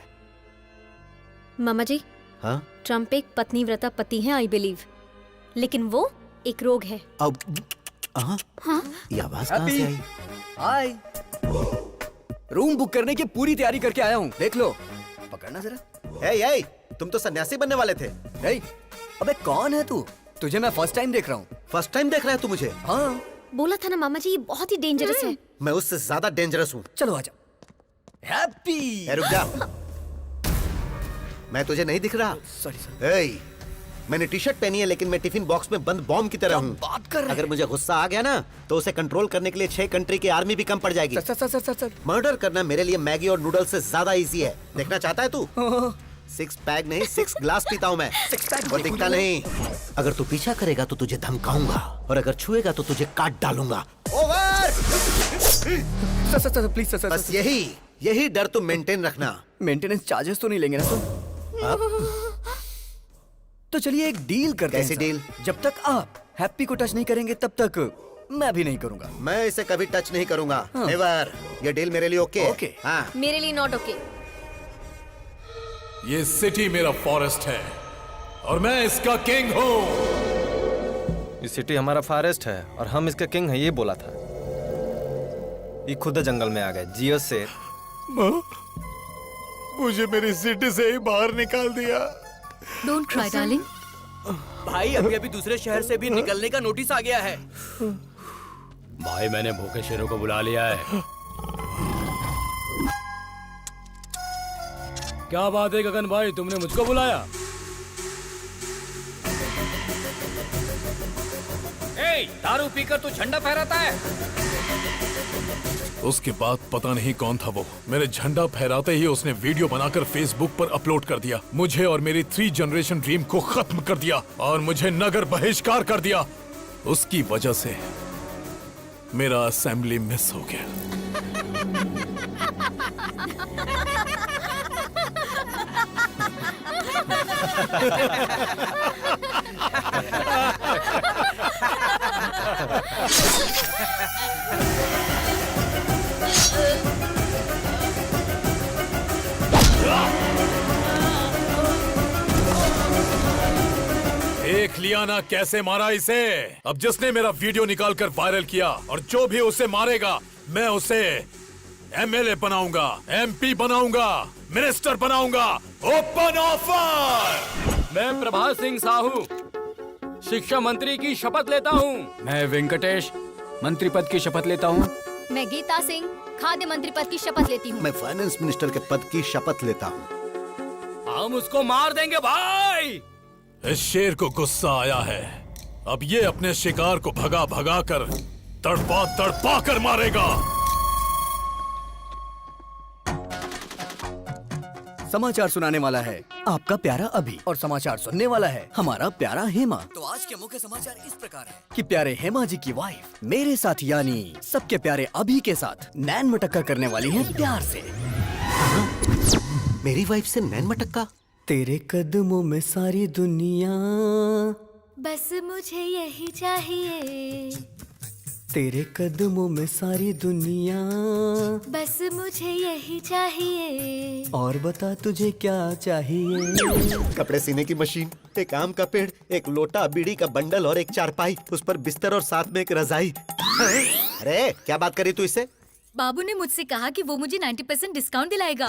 मामा जी, हाँ? ट्रम्प एक पत्नीव्रता पति है आई बिलीव, लेकिन वो एक रोग है। अब हाँ? ये आवाज कहाँ से आई? हाय, रूम बुक करने की पूरी तैयारी करके आया हूँ, देख लो। पकड़ना जरा। ए, तुम तो सन्यासी बनने वाले थे। अबे कौन है तू? तुझे मैं फर्स्ट टाइम देख रहा हूँ। फर्स्ट टाइम देख रहा है तू मुझे? हाँ। बोला था ना मामा जी, ये बहुत ही डेंजरस है। मैं उससे ज्यादा डेंजरस हूँ। चलो आजा। हैप्पी। रुक जा। मैं तुझे नहीं दिख रहा? सॉरी। मैंने टी शर्ट पहनी है लेकिन मैं टिफिन बॉक्स में बंद बॉम्ब की तरह हूँ। बात कर रहे अगर मुझे गुस्सा आ गया ना तो उसे कंट्रोल करने के लिए 6 कंट्री की आर्मी भी कम पड़ जाएगी। सर। मर्डर करना मेरे लिए मैगी और नूडल्स से ज्यादा इजी है। देखना चाहता है तू? 6 पैक नहीं 6 ग्लास पीता हूँ मैं। और दिखता नहीं। अगर तू पीछा करेगा तो तुझे धमकाऊंगा और अगर छुएगा तो तुझे काट डालूंगा। ओवर! Sir please sir. बस यही डर तुम मेंटेन रखना। मेंटेनेंस चार्जेस तो नहीं लेंगे ना सर? तो चलिए एक डील करते हैं। कैसी डील? जब तक आप हैप्पी को टच नहीं करेंगे तब तक मैं भी नहीं करूंगा। मैं इसे कभी टच नहीं करूंगा। नेवर। ये डील मेरे लिए ओके? ओके। हाँ। मेरे लिए नॉट ओके। ये सिटी मेरा फॉरेस्ट है और मैं इसका किंग हूँ। ये सिटी हमारा फॉरेस्ट है और हम इसका किंग है, ये बोला था। ये खुद जंगल में आ गए। जियो से मुझे मेरी सिटी से ही बाहर निकाल दिया। Don't cry darling. भाई अभी दूसरे शहर से भी निकलने का नोटिस आ गया है। भाई मैंने भूखे शेरों को बुला लिया है। क्या बात है गगन भाई, तुमने मुझको बुलाया? दारू पीकर तू झंडा फहराता है? उसके बाद पता नहीं कौन था वो, मेरे झंडा फहराते ही उसने वीडियो बनाकर फेसबुक पर अपलोड कर दिया। मुझे और मेरी 3 जनरेशन ड्रीम को खत्म कर दिया और मुझे नगर बहिष्कार कर दिया। उसकी वजह से मेरा असेंबली मिस हो गया। देख लिया ना कैसे मारा इसे। अब जिसने मेरा वीडियो निकालकर वायरल किया और जो भी उसे मारेगा मैं उसे एमएलए बनाऊंगा, एमपी बनाऊंगा, मिनिस्टर बनाऊंगा। Open offer. मैं प्रभात सिंह साहू शिक्षा मंत्री की शपथ लेता हूँ। मैं वेंकटेश मंत्री पद की शपथ लेता हूँ। मैं गीता सिंह खाद्य मंत्री पद की शपथ लेती हूँ। मैं फाइनेंस मिनिस्टर के पद की शपथ लेता हूँ। हम उसको मार देंगे भाई। इस शेर को गुस्सा आया है। अब ये अपने शिकार को भगा भगा कर तड़पा तड़पा कर मारेगा। समाचार सुनाने वाला है आपका प्यारा अभी और समाचार सुनने वाला है हमारा प्यारा हेमा। तो आज के मुख्य समाचार इस प्रकार है कि प्यारे हेमा जी की वाइफ मेरे साथ यानी सबके प्यारे अभी के साथ नैन मटक्का करने वाली है प्यार से। मेरी वाइफ से नैन मटक्का? तेरे कदमों में सारी दुनिया, बस मुझे यही चाहिए। तेरे कदमों में सारी दुनिया, बस मुझे यही चाहिए। और बता तुझे क्या चाहिए? कपड़े सीने की मशीन, एक आम का पेड़, एक लोटा, बीड़ी का बंडल और एक चारपाई, उस पर बिस्तर और साथ में एक रजाई। अरे क्या बात करी तू इससे? बाबू ने मुझसे कहा कि वो मुझे 90% डिस्काउंट दिलाएगा।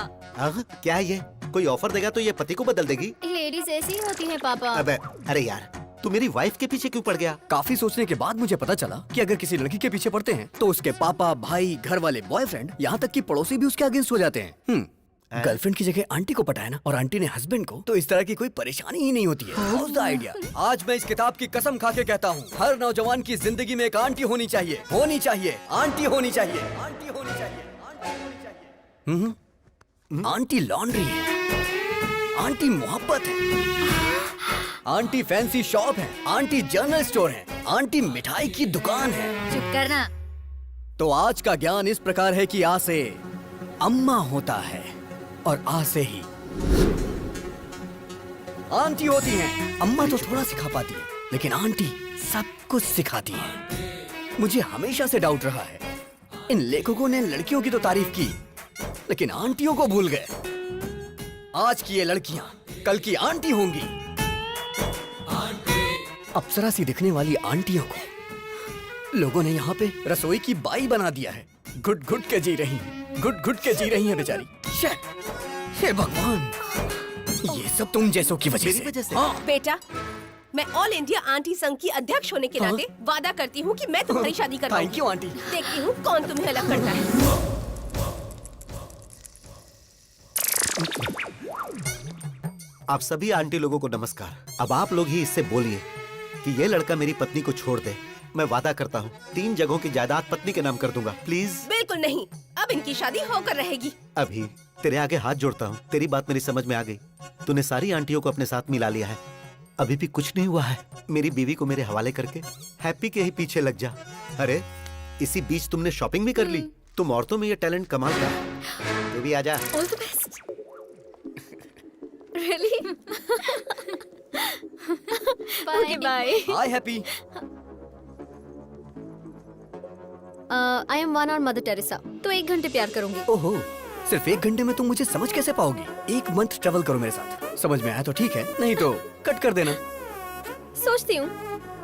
क्या ये कोई ऑफर देगा तो ये पति को बदल देगी? लेडीज ऐसी होती हैं पापा। अबे अरे यार, तू मेरी वाइफ के पीछे क्यों पड़ गया? काफी सोचने के बाद मुझे पता चला कि अगर किसी लड़की के पीछे पड़ते हैं तो उसके पापा, भाई, घर वाले, बॉयफ्रेंड, यहाँ तक कि पड़ोसी भी उसके अगेंस्ट हो जाते हैं। गर्लफ्रेंड की जगह आंटी को पटाया ना, और आंटी ने हस्बैंड को, तो इस तरह की कोई परेशानी ही नहीं होती है। How's the idea? आज मैं इस किताब की कसम खा के कहता हूँ, हर नौजवान की जिंदगी में एक आंटी होनी चाहिए, होनी चाहिए, आंटी होनी चाहिए, आंटी होनी चाहिए, आंटी होनी चाहिए। आंटी लॉन्ड्री है, आंटी मोहब्बत है, आंटी फैंसी शॉप है, आंटी जनरल स्टोर है, आंटी मिठाई की दुकान है। चुप करना। तो आज का ज्ञान इस प्रकार है कि आ से अम्मा होता है और आ से ही आंटी होती है। अम्मा तो थोड़ा सिखा पाती है, लेकिन आंटी सब कुछ सिखाती है। मुझे हमेशा से डाउट रहा है, इन लेखकों ने लड़कियों की तो तारीफ की, लेकिन आंटियों को भूल गए। आज की ये लड़कियां कल की आंटी होंगी। अप्सरा सी दिखने वाली आंटियों को लोगों ने यहाँ पे रसोई की बाई बना दिया है। घुट घुट के जी रही हैं बेचारी। हे भगवान, ये सब तुम जैसों की वजह से। हाँ। बेटा, मैं ऑल इंडिया आंटी संघ की अध्यक्ष होने के नाते वादा करती हूँ कि मैं तुम्हारी शादी करवाऊंगी। Thank you aunty. देखती हूँ कौन तुम्हें अलग करता है। आप सभी आंटी लोगों को नमस्कार। अब आप लोग ही इससे बोलिए कि ये लड़का मेरी पत्नी को छोड़ दे। मैं वादा करता हूँ 3 जगहों की जायदाद पत्नी के नाम कर दूंगा। प्लीज। बिल्कुल नहीं, अब इनकी शादी होकर रहेगी। अभी तेरे आगे हाथ जोड़ता हूँ, तेरी बात मेरी समझ में आ गई। तूने सारी आंटियों को अपने साथ मिला लिया है, अभी भी कुछ नहीं हुआ है। मेरी बीवी को मेरे हवाले करके हैप्पी के ही पीछे लग जा। अरे इसी बीच तुमने शॉपिंग भी कर ली। तुम औरतों में ये टैलेंट कमाल का है। तू भी आजा। All the best. Really? Okay bye. Hi happy. I am one और मदर टेरेसा, तो 1 घंटे प्यार करूंगी। ओहो, सिर्फ 1 घंटे में तुम मुझे समझ कैसे पाओगी? 1 मंथ ट्रेवल करो मेरे साथ। समझ में आया तो ठीक है, नहीं तो कट कर देना। सोचती हूँ,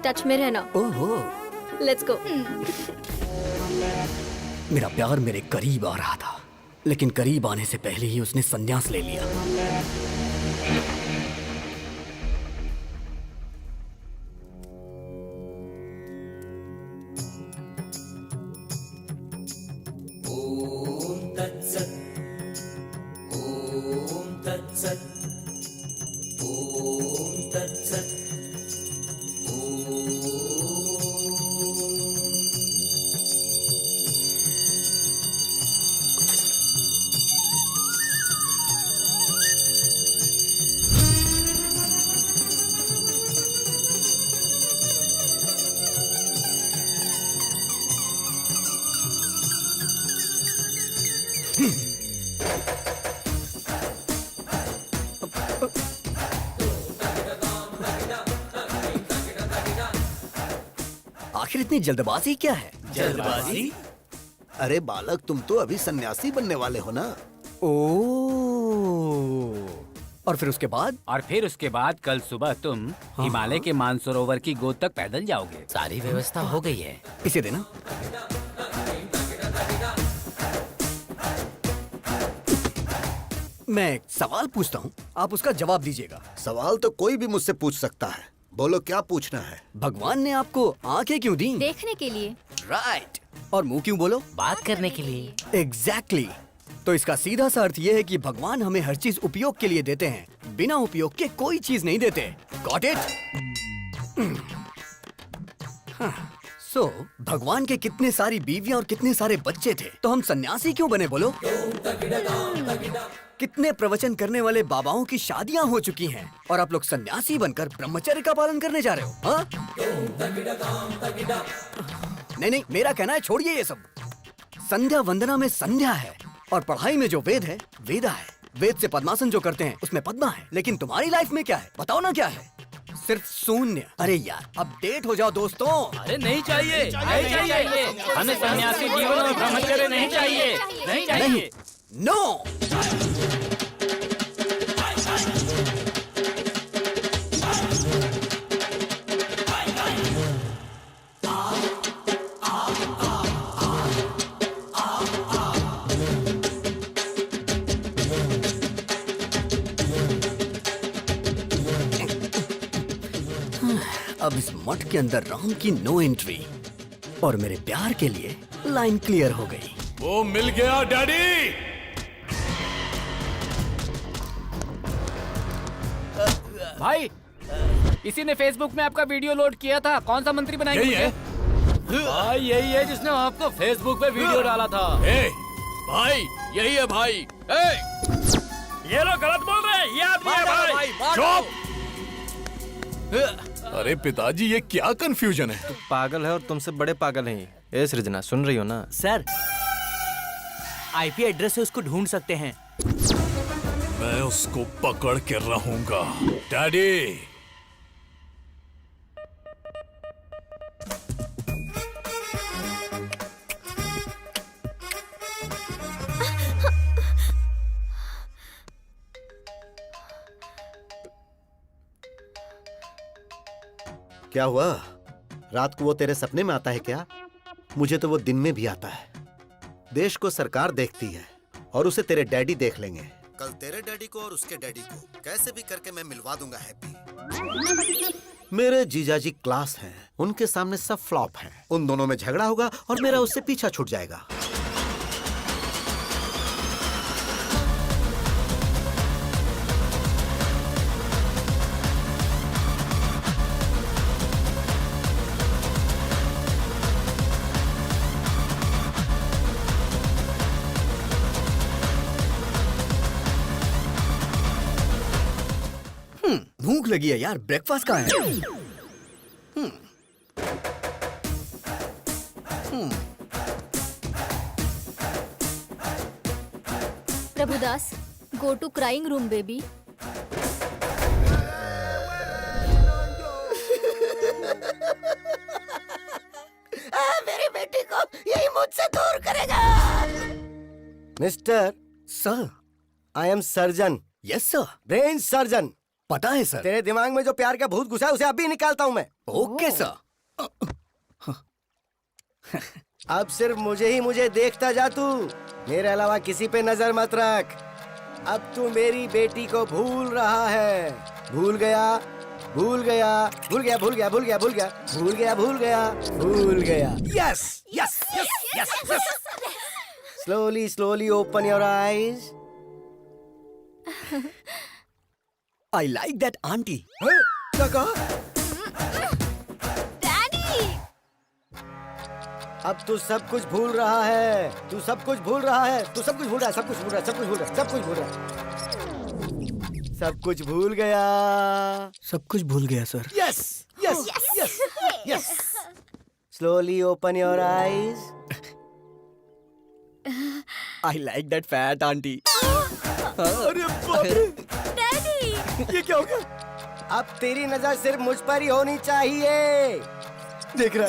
टच में रहना। ओहो, लेट्स गो। मेरा प्यार मेरे करीब आ रहा था, लेकिन करीब आने से पहले ही उसने संन्यास ले लिया। आखिर इतनी जल्दबाजी क्या है? जल्दबाजी? अरे बालक, तुम तो अभी सन्यासी बनने वाले हो ना। और फिर उसके बाद? और फिर उसके बाद कल सुबह तुम हिमालय के मानसरोवर की गोद तक पैदल जाओगे। सारी व्यवस्था हो गई है। इसे देना। मैं एक सवाल पूछता हूँ, आप उसका जवाब दीजिएगा। सवाल तो कोई भी मुझसे पूछ सकता है। बोलो क्या पूछना है। भगवान ने आपको आंखें क्यों दी? देखने के लिए। राइट। और मुंह क्यों बोलो? बात करने के लिए। एग्जैक्टली। तो इसका सीधा सा अर्थ ये है कि भगवान हमें हर चीज उपयोग के लिए देते हैं, बिना उपयोग के कोई चीज नहीं देते। Got it? सो भगवान के कितने सारी बीवियां और कितने सारे बच्चे थे, तो हम सन्यासी क्यों बने बोलो? कितने प्रवचन करने वाले बाबाओं की शादियां हो चुकी हैं और आप लोग सन्यासी बनकर ब्रह्मचर्य का पालन करने जा रहे हो? हाँ? नहीं, मेरा कहना है छोड़िए ये सब। संध्या वंदना में संध्या है और पढ़ाई में जो वेद है वेदा है। वेद से पद्मासन जो करते हैं उसमें पद्मा है, लेकिन तुम्हारी लाइफ में क्या है बताओ ना? क्या है? सिर्फ शून्य। अरे यार, अपडेट हो जाओ दोस्तों। अरे नहीं चाहिए, नहीं चाहिए। हमें सन्यासी जीवन और ब्रह्मचर्य नहीं चाहिए, नहीं चाहिए। नो। अब इस मठ के अंदर राम की नो एंट्री और मेरे प्यार के लिए लाइन क्लियर हो गई। वो मिल गया डैडी। भाई, इसी ने फेसबुक में आपका वीडियो लोड किया था। कौन सा मंत्री बनाएंगे? यही है भाई, यही है जिसने आपको फेसबुक पे वीडियो डाला था। भाई यही है भाई। ये लोग गलत बोल रहे हैं। ये आदमी है भाई। चुप। अरे पिताजी, ये क्या कंफ्यूजन है? पागल है और तुमसे बड़े पागल हैं। ए सृजना, सुन रही हो ना? सर, आईपी एड्रेस से उसको ढूंढ सकते हैं। मैं उसको पकड़ के रहूंगा डैडी। क्या हुआ? रात को वो तेरे सपने में आता है क्या? मुझे तो वो दिन में भी आता है। देश को सरकार देखती है और उसे तेरे डैडी देख लेंगे। कल तेरे डैडी को और उसके डैडी को कैसे भी करके मैं मिलवा दूंगा हैप्पी। मेरे जीजाजी क्लास हैं, उनके सामने सब फ्लॉप हैं। उन दोनों में झगड़ा होगा और मेरा उससे पीछा छूट जाएगा। भूख लगी है यार, ब्रेकफास्ट कहाँ है? Prabhudas, go to crying room baby. मेरी बेटी को यही मुझसे दूर करेगा। Mister sir, I am surgeon. Yes sir. Brain surgeon. पता है सर। तेरे दिमाग में जो प्यार का भूत घुसा है उसे अभी निकालता हूँ मैं। Okay sir. अब सिर्फ मुझे देखता जा तू, मेरे अलावा किसी पे नजर मत रख। अब तू मेरी बेटी को भूल रहा है। भूल गया, भूल गया, भूल गया, भूल गया, भूल गया, भूल गया, भूल गया, भूल गया, भूल गया। Yes yes yes yes yes. Slowly slowly open your eyes. I like that auntie. क्या कहा? डैडी! अब तू सब कुछ भूल रहा है। तू सब कुछ भूल रहा है। तू सब कुछ भूल रहा है। सब कुछ भूल रहा है। सब कुछ भूल रहा है। सब कुछ भूल रहा है। सब कुछ भूल गया। सब कुछ भूल गया sir. Yes yes yes yes. Slowly open your eyes. I like that fat auntie. अरे बाप रे! ये क्या हो गया? अब तेरी नजर सिर्फ मुझ पर ही होनी चाहिए। देख रहा,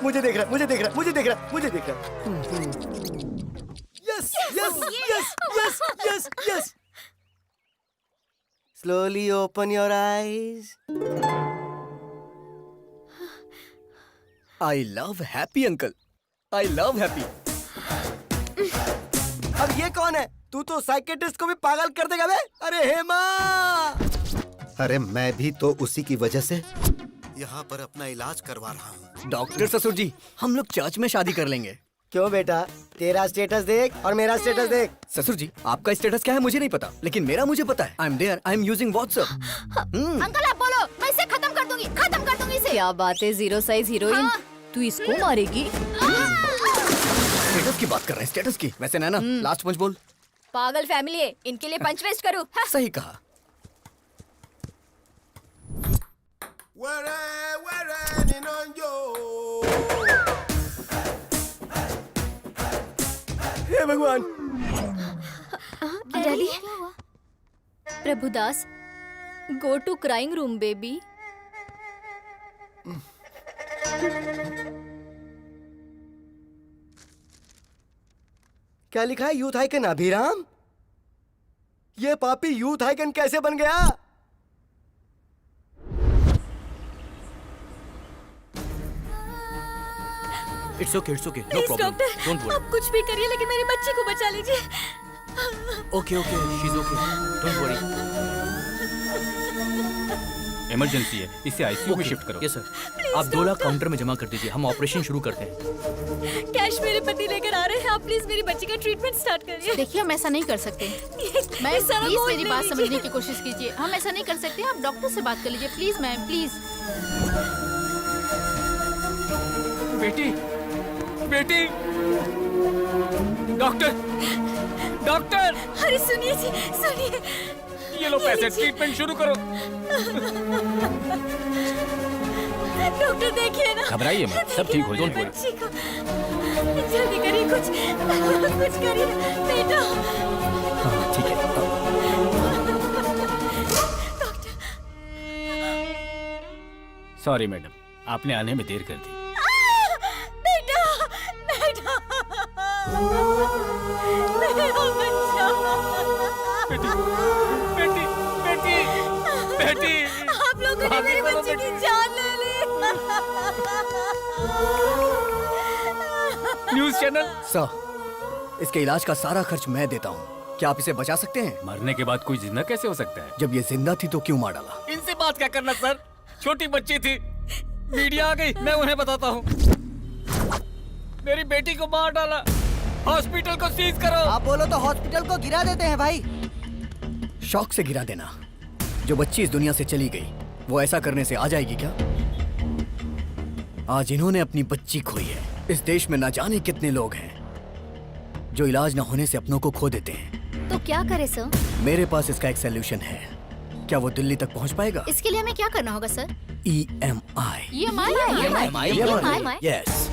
मुझे देख रहा, मुझे देख रहा, मुझे देख रहा, मुझे देख रहा। Yes yes yes yes yes yes. Slowly open your eyes. I love happy uncle. I love happy. अब ये कौन है? तू तो साइकेट्रिस्ट को भी पागल कर देगा बे। अरे हेमा! अरे मैं भी तो उसी की वजह से यहाँ पर अपना इलाज करवा रहा हूँ। डॉक्टर ससुर जी, हम लोग चर्च में शादी कर लेंगे। क्यों बेटा? तेरा स्टेटस देख और मेरा स्टेटस देख। ससुर जी, आपका स्टेटस क्या है मुझे नहीं पता, लेकिन मेरा मुझे पता है। I am there, I am using WhatsApp. Uncle आप बोलो, मैं इसे खत्म कर दूंगी इसे। क्या बात है, जीरो साइज हीरोइन। तू इसको मारेगी? स्टेटस की बात कर रहे हैं, स्टेटस की। वैसे नैना, लास्ट पंच बोल। पागल फैमिली है, इनके लिए पंच वेस्ट करूं? सही कहा। हे भगवान! Daddy, Prabhudas, go to crying room baby. क्या लिखा है? Youth icon Abhiram? ये पापी यूथ आइकन कैसे बन गया? It's okay, no please problem, doctor, don't worry. आप कुछ भी करिए लेकिन मेरी बच्ची को बचा लीजिए। Okay okay, she is okay, don't worry. Emergency है, इसे आईसीयू में शिफ्ट करो। Yes sir. आप 2 लाख काउंटर में जमा कर दीजिए, हम ऑपरेशन शुरू करते हैं। कैश मेरे पति लेकर आ रहे हैं, आप प्लीज मेरी बच्ची का ट्रीटमेंट स्टार्ट करिए। देखिए, हम ऐसा नहीं कर सकते। मैम, प्लीज मेरी बात समझने की कोशिश कीजिए। हम ऐसा नहीं कर सकते, आप डॉक्टर से बात कर लीजिए प्लीज मैम, प्लीज। बेटी, बेटी, डॉक्टर, डॉक्टर! अरे सुनिए जी, सुनिए। ये लो पैसे, ट्रीटमेंट शुरू करो। डॉक्टर देखिए ना। घबराइए मत, सब ठीक हो जाएगा, डोंट बच्ची को जल्दी करिए, कुछ करिए बेटा। ठीक है। सॉरी मैडम, आपने आने में देर कर दी। बेटा, बेटा, मेरा बच्चा। बेटी, बेटी, बेटी, बेटी! आप लोगों ने मेरी बच्ची की जान ले ली। News channel. सर, इसके इलाज का सारा खर्च मैं देता हूँ। क्या आप इसे बचा सकते हैं? मरने के बाद कोई जिंदा कैसे हो सकता है? जब ये जिंदा थी तो क्यों मार डाला? इनसे बात क्या करना सर, छोटी बच्ची थी, मीडिया आ गई, मैं उन्हें बताता हूँ। मेरी बेटी को मार डाला, हॉस्पिटल को सीज करो। आप बोलो तो हॉस्पिटल को गिरा देते हैं भाई। शौक से गिरा देना। जो बच्ची इस दुनिया से चली गई वो ऐसा करने से आ जाएगी क्या? आज इन्होंने अपनी बच्ची खोई है। इस देश में ना जाने कितने लोग हैं जो इलाज न होने से अपनों को खो देते हैं। तो क्या करे सर? मेरे पास इसका एक सलूशन है। क्या वो दिल्ली तक पहुंच पाएगा? इसके लिए हमें क्या करना होगा सर? EMI। Yes,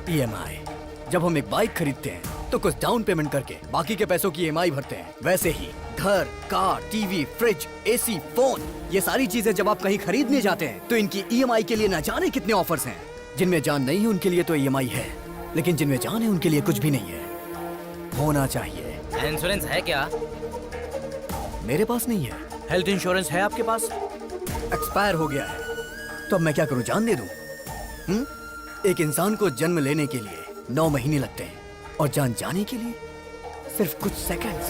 EMI। जब हम एक बाइक खरीदते हैं तो कुछ डाउन पेमेंट करके बाकी के पैसों की EMI भरते हैं। वैसे ही घर, car, TV, fridge, AC, phone, ये सारी चीजें जब आप कहीं खरीदने जाते हैं तो इनकी EMI के लिए न जाने कितने ऑफर्स हैं। जिनमें जान नहीं है उनके लिए तो EMI है, लेकिन जिनमें जान है उनके लिए कुछ भी नहीं है। होना चाहिए। इंश्योरेंस है क्या? मेरे पास नहीं है। हेल्थ इंश्योरेंस है आपके पास? एक्सपायर हो गया है। तो अब मैं क्या करूं, जान दे दूं? एक इंसान को जन्म लेने के लिए 9 महीने लगते हैं और जान जाने के लिए सिर्फ कुछ सेकंड्स।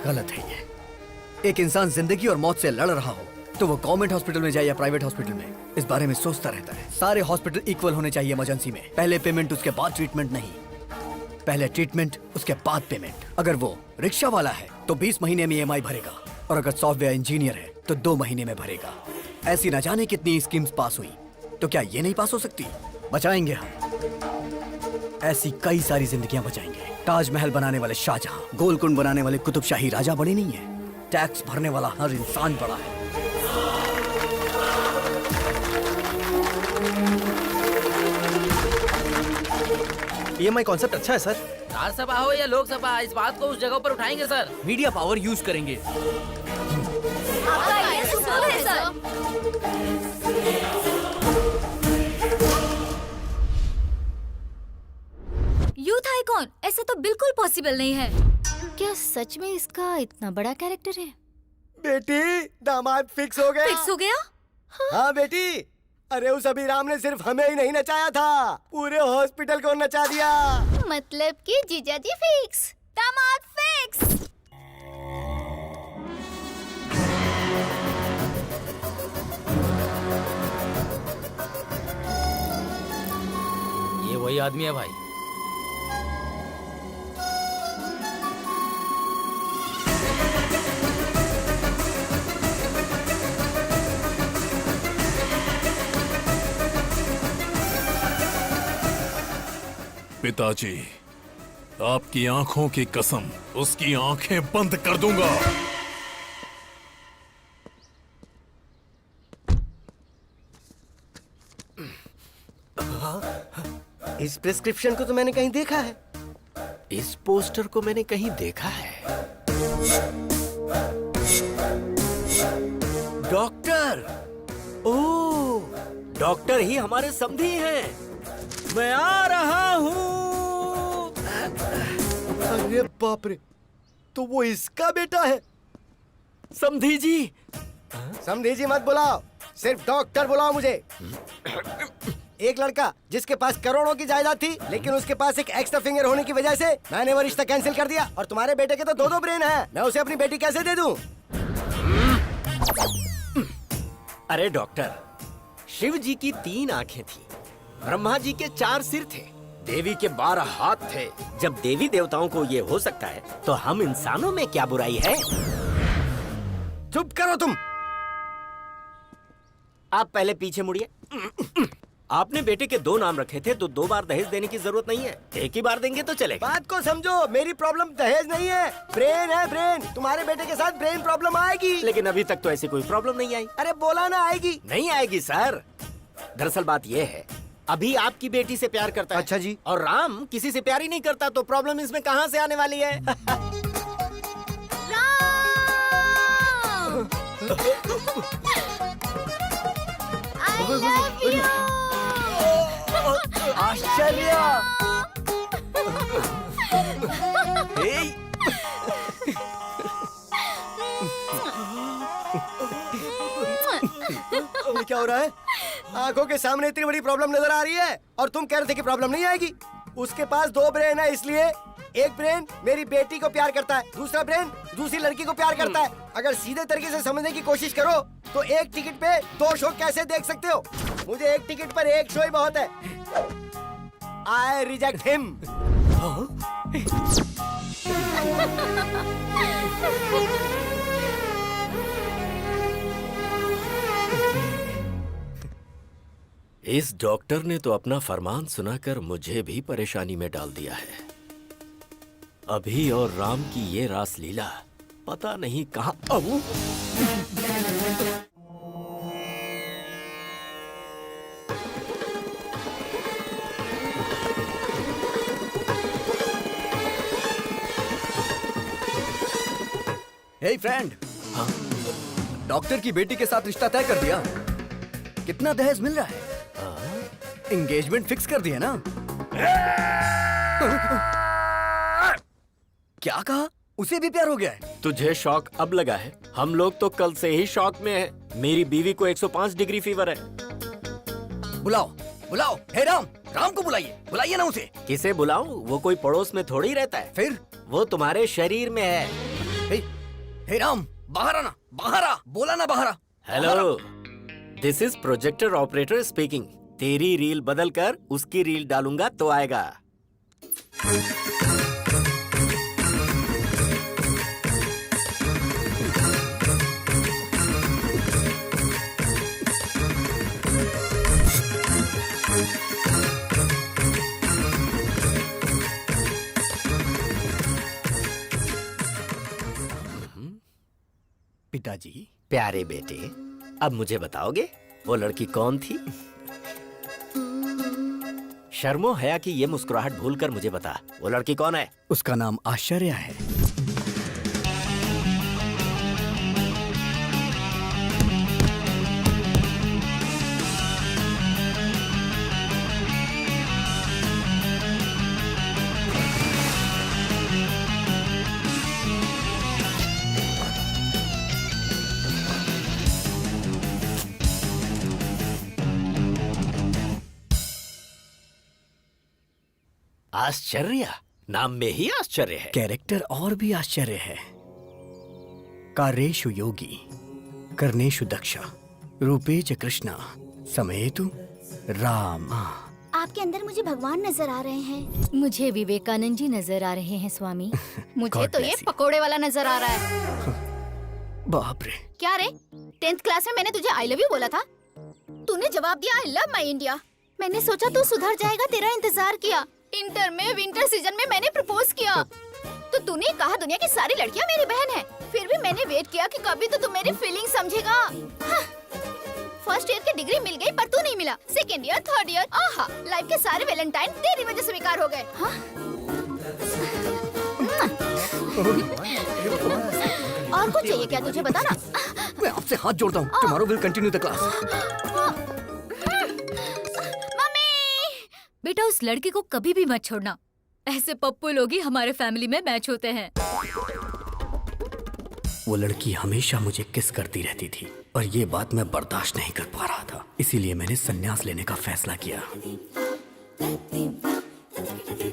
गलत है ये। एक इंसान जिंदगी और मौत से लड़ रहा हो तो वो गवर्नमेंट हॉस्पिटल में जाए या प्राइवेट हॉस्पिटल में, इस बारे में सोचता रहता है। सारे हॉस्पिटल इक्वल होने चाहिए इमरजेंसी में। पहले पेमेंट उसके बाद ट्रीटमेंट नहीं, पहले ट्रीटमेंट उसके बाद पेमेंट। अगर वो रिक्शा वाला है तो 20 महीने में EMI भरेगा, और अगर सॉफ्टवेयर इंजीनियर है तो 2 महीने में भरेगा। ऐसी न जाने कितनी स्कीम्स पास हुई, तो क्या ये नहीं पास हो सकती? बचाएंगे हम। ऐसी कई सारी जिंदगियां बचाएंगे। ताजमहल बनाने वाले शाहजहां, गोलकुंड बनाने वाले कुतुबशाही राजा बड़े नहीं है, टैक्स भरने वाला हर इंसान बड़ा है। EMI कॉन्सेप्ट अच्छा है सर। राज्यसभा हो या लोकसभा, इस बात को उस जगह पर उठाएंगे सर। मीडिया पावर यूज करेंगे। आपका आइडिया तो सुंदर है सर। यूथ आइकॉन, ऐसा तो बिल्कुल पॉसिबल नहीं है। क्या सच में इसका इतना बड़ा कैरेक्टर है? बेटी, दामाद फिक्स हो गया। फिक्स हो गया? हाँ बेटी, अरे उस अभिराम ने सिर्फ हमें ही नहीं नचाया था, पूरे हॉस्पिटल को नचा दिया। मतलब कि जीजाजी फिक्स, दामाद फिक्स। ये वही आदमी है भाई। पिताजी, आपकी आंखों की कसम, उसकी आंखें बंद कर दूंगा। इस प्रिस्क्रिप्शन को तो मैंने कहीं देखा है। इस पोस्टर को मैंने कहीं देखा है। डॉक्टर, ओह, डॉक्टर ही हमारे समधी हैं। मैं आ रहा हूँ। अरे बाप रे, तो वो इसका बेटा है। समधी जी। समधी जी मत बुलाओ, सिर्फ डॉक्टर बुलाओ मुझे। एक लड़का जिसके पास करोड़ों की जायदाद थी, लेकिन उसके पास एक एक्स्ट्रा फिंगर होने की वजह से मैंने वो रिश्ता कैंसिल कर दिया। और तुम्हारे बेटे के तो 2-2 ब्रेन हैं। मैं उसे अपनी बेटी कैसे दे दूं? अरे डॉक्टर, शिव जी की 3 आंखें थी, ब्रह्मा जी के 4 सिर थे, देवी के 12 हाथ थे। जब देवी देवताओं को ये हो सकता है तो हम इंसानों में क्या बुराई है? चुप करो तुम। आप पहले पीछे मुड़िए। आपने बेटे के 2 नाम रखे थे तो 2 बार दहेज देने की जरूरत नहीं है, एक ही बार देंगे तो चलेगा। बात को समझो, मेरी प्रॉब्लम दहेज नहीं है, ब्रेन है ब्रेन। तुम्हारे बेटे के साथ ब्रेन प्रॉब्लम आएगी। लेकिन अभी तक तो ऐसी कोई प्रॉब्लम नहीं आई। अरे बोला ना आएगी। नहीं आएगी सर। दरअसल बात यह है, अभी आपकी बेटी से प्यार करता है। अच्छा जी। और राम किसी से प्यार ही नहीं करता, तो प्रॉब्लम इसमें कहाँ से आने वाली है? I love you. आश्चर्य। ये क्या हो रहा है? आंखों के सामने इतनी बड़ी प्रॉब्लम नजर आ रही है और तुम कह रहे थे कि प्रॉब्लम नहीं आएगी। उसके पास 2 ब्रेन है, इसलिए एक ब्रेन मेरी बेटी को प्यार करता है, दूसरा ब्रेन दूसरी लड़की को प्यार करता है। अगर सीधे तरीके से समझने की कोशिश करो तो एक टिकट पे 2 शो कैसे देख सकते हो? मुझे एक टिकट पर एक शो ही बहुत है। I reject him. इस डॉक्टर ने तो अपना फरमान सुनाकर मुझे भी परेशानी में डाल दिया है। अभी और राम की ये रास लीला पता नहीं कहाँ। हे फ्रेंड, डॉक्टर की बेटी के साथ रिश्ता तय कर दिया। कितना दहेज मिल रहा है? एंगेजमेंट फिक्स कर दिया ना? क्या कहा? उसे भी प्यार हो गया है? तुझे शौक अब लगा है? हम लोग तो कल से ही शौक में हैं। मेरी बीवी को 105 डिग्री फीवर है। बुलाओ बुलाओ। हे राम, राम को बुलाइए, बुलाइए ना उसे। किसे बुलाऊं? वो कोई पड़ोस में थोड़ी रहता है। फिर वो तुम्हारे शरीर में है। हे राम, बाहर आना, बाहर आ, बोला ना बाहर आ। Hello, this is projector operator speaking. तेरी रील बदल कर उसकी रील डालूंगा तो आएगा। पिताजी। प्यारे बेटे, अब मुझे बताओगे वो लड़की कौन थी? शर्मो हया की ये मुस्कुराहट भूलकर मुझे बता, वो लड़की कौन है? उसका नाम आश्चर्य है। आश्चर्य, नाम में ही आश्चर्य है। कैरेक्टर और भी आश्चर्य है। कार्येषु योगी, कर्णेषु दक्ष, रूपेच कृष्णा, समेतु राम। आपके अंदर मुझे भगवान नजर आ रहे हैं। मुझे विवेकानंद जी नजर आ रहे हैं स्वामी। मुझे God तो ये bless you. पकोड़े वाला नजर आ रहा है। बाप रे। क्या रे, 10th क्लास में मैंने तुझे आई लव यू बोला था, तूने जवाब दिया आई लव माई इंडिया। मैंने सोचा तू सुधर जाएगा, तेरा इंतजार किया। इंटर में विंटर सीजन में मैंने प्रपोज किया तो तूने कहा दुनिया की सारी लड़कियां मेरी बहन है। फिर भी मैंने वेट किया कि कभी तो तू मेरी फीलिंग समझेगा। फर्स्ट ईयर की डिग्री मिल गई पर तू नहीं मिला। सेकेंड ईयर, थर्ड ईयर, आहा, लाइफ के सारे वैलेंटाइन तेरी वजह से बेकार हो गए। और कुछ चाहिए क्या तुझे, बता ना। मैं आपसे हाथ जोड़ता हूँ। Tomorrow will continue the class. बेटा उस लड़के को कभी भी मत छोड़ना। ऐसे पप्पू लोग ही हमारे फैमिली में मैच होते हैं। वो लड़की हमेशा मुझे किस करती रहती थी और ये बात मैं बर्दाश्त नहीं कर पा रहा था। इसीलिए मैंने संन्यास लेने का फैसला किया।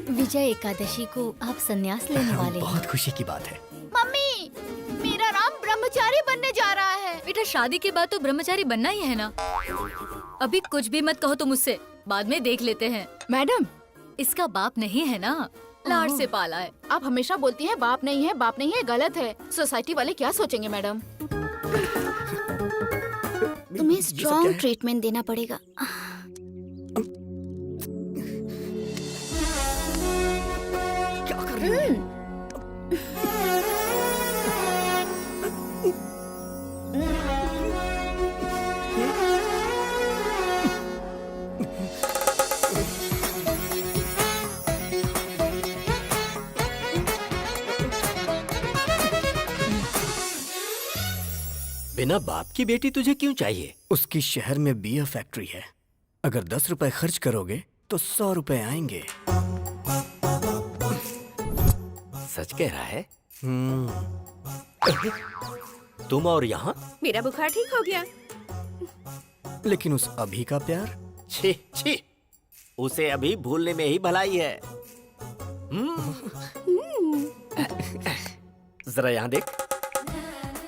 विजय एकादशी को आप संन्यास लेने वाले हैं। बहुत खुशी की बात है। मम्मी, मेरा राम ब्रह्मचारी बनने जा रहा है। बेटा शादी के बाद तो ब्रह्मचारी बनना ही है ना। अभी कुछ भी मत कहो तुम मुझसे, बाद में देख लेते हैं। मैडम, इसका बाप नहीं है ना, लाड से पाला है। आप हमेशा बोलती हैं बाप नहीं है, बाप नहीं है, गलत है। सोसाइटी वाले क्या सोचेंगे मैडम? तुम्हें स्ट्रॉन्ग ट्रीटमेंट देना पड़ेगा। क्या कर रही है? बिना बाप की बेटी तुझे क्यों चाहिए? उसकी शहर में बियर फैक्ट्री है। अगर 10 रुपए खर्च करोगे तो 100 रुपए आएंगे। सच कह रहा है? तुम और यहाँ? मेरा बुखार ठीक हो गया। लेकिन उस अभी का प्यार? छी छी, उसे अभी भूलने में ही भलाई है। जरा यहाँ देख,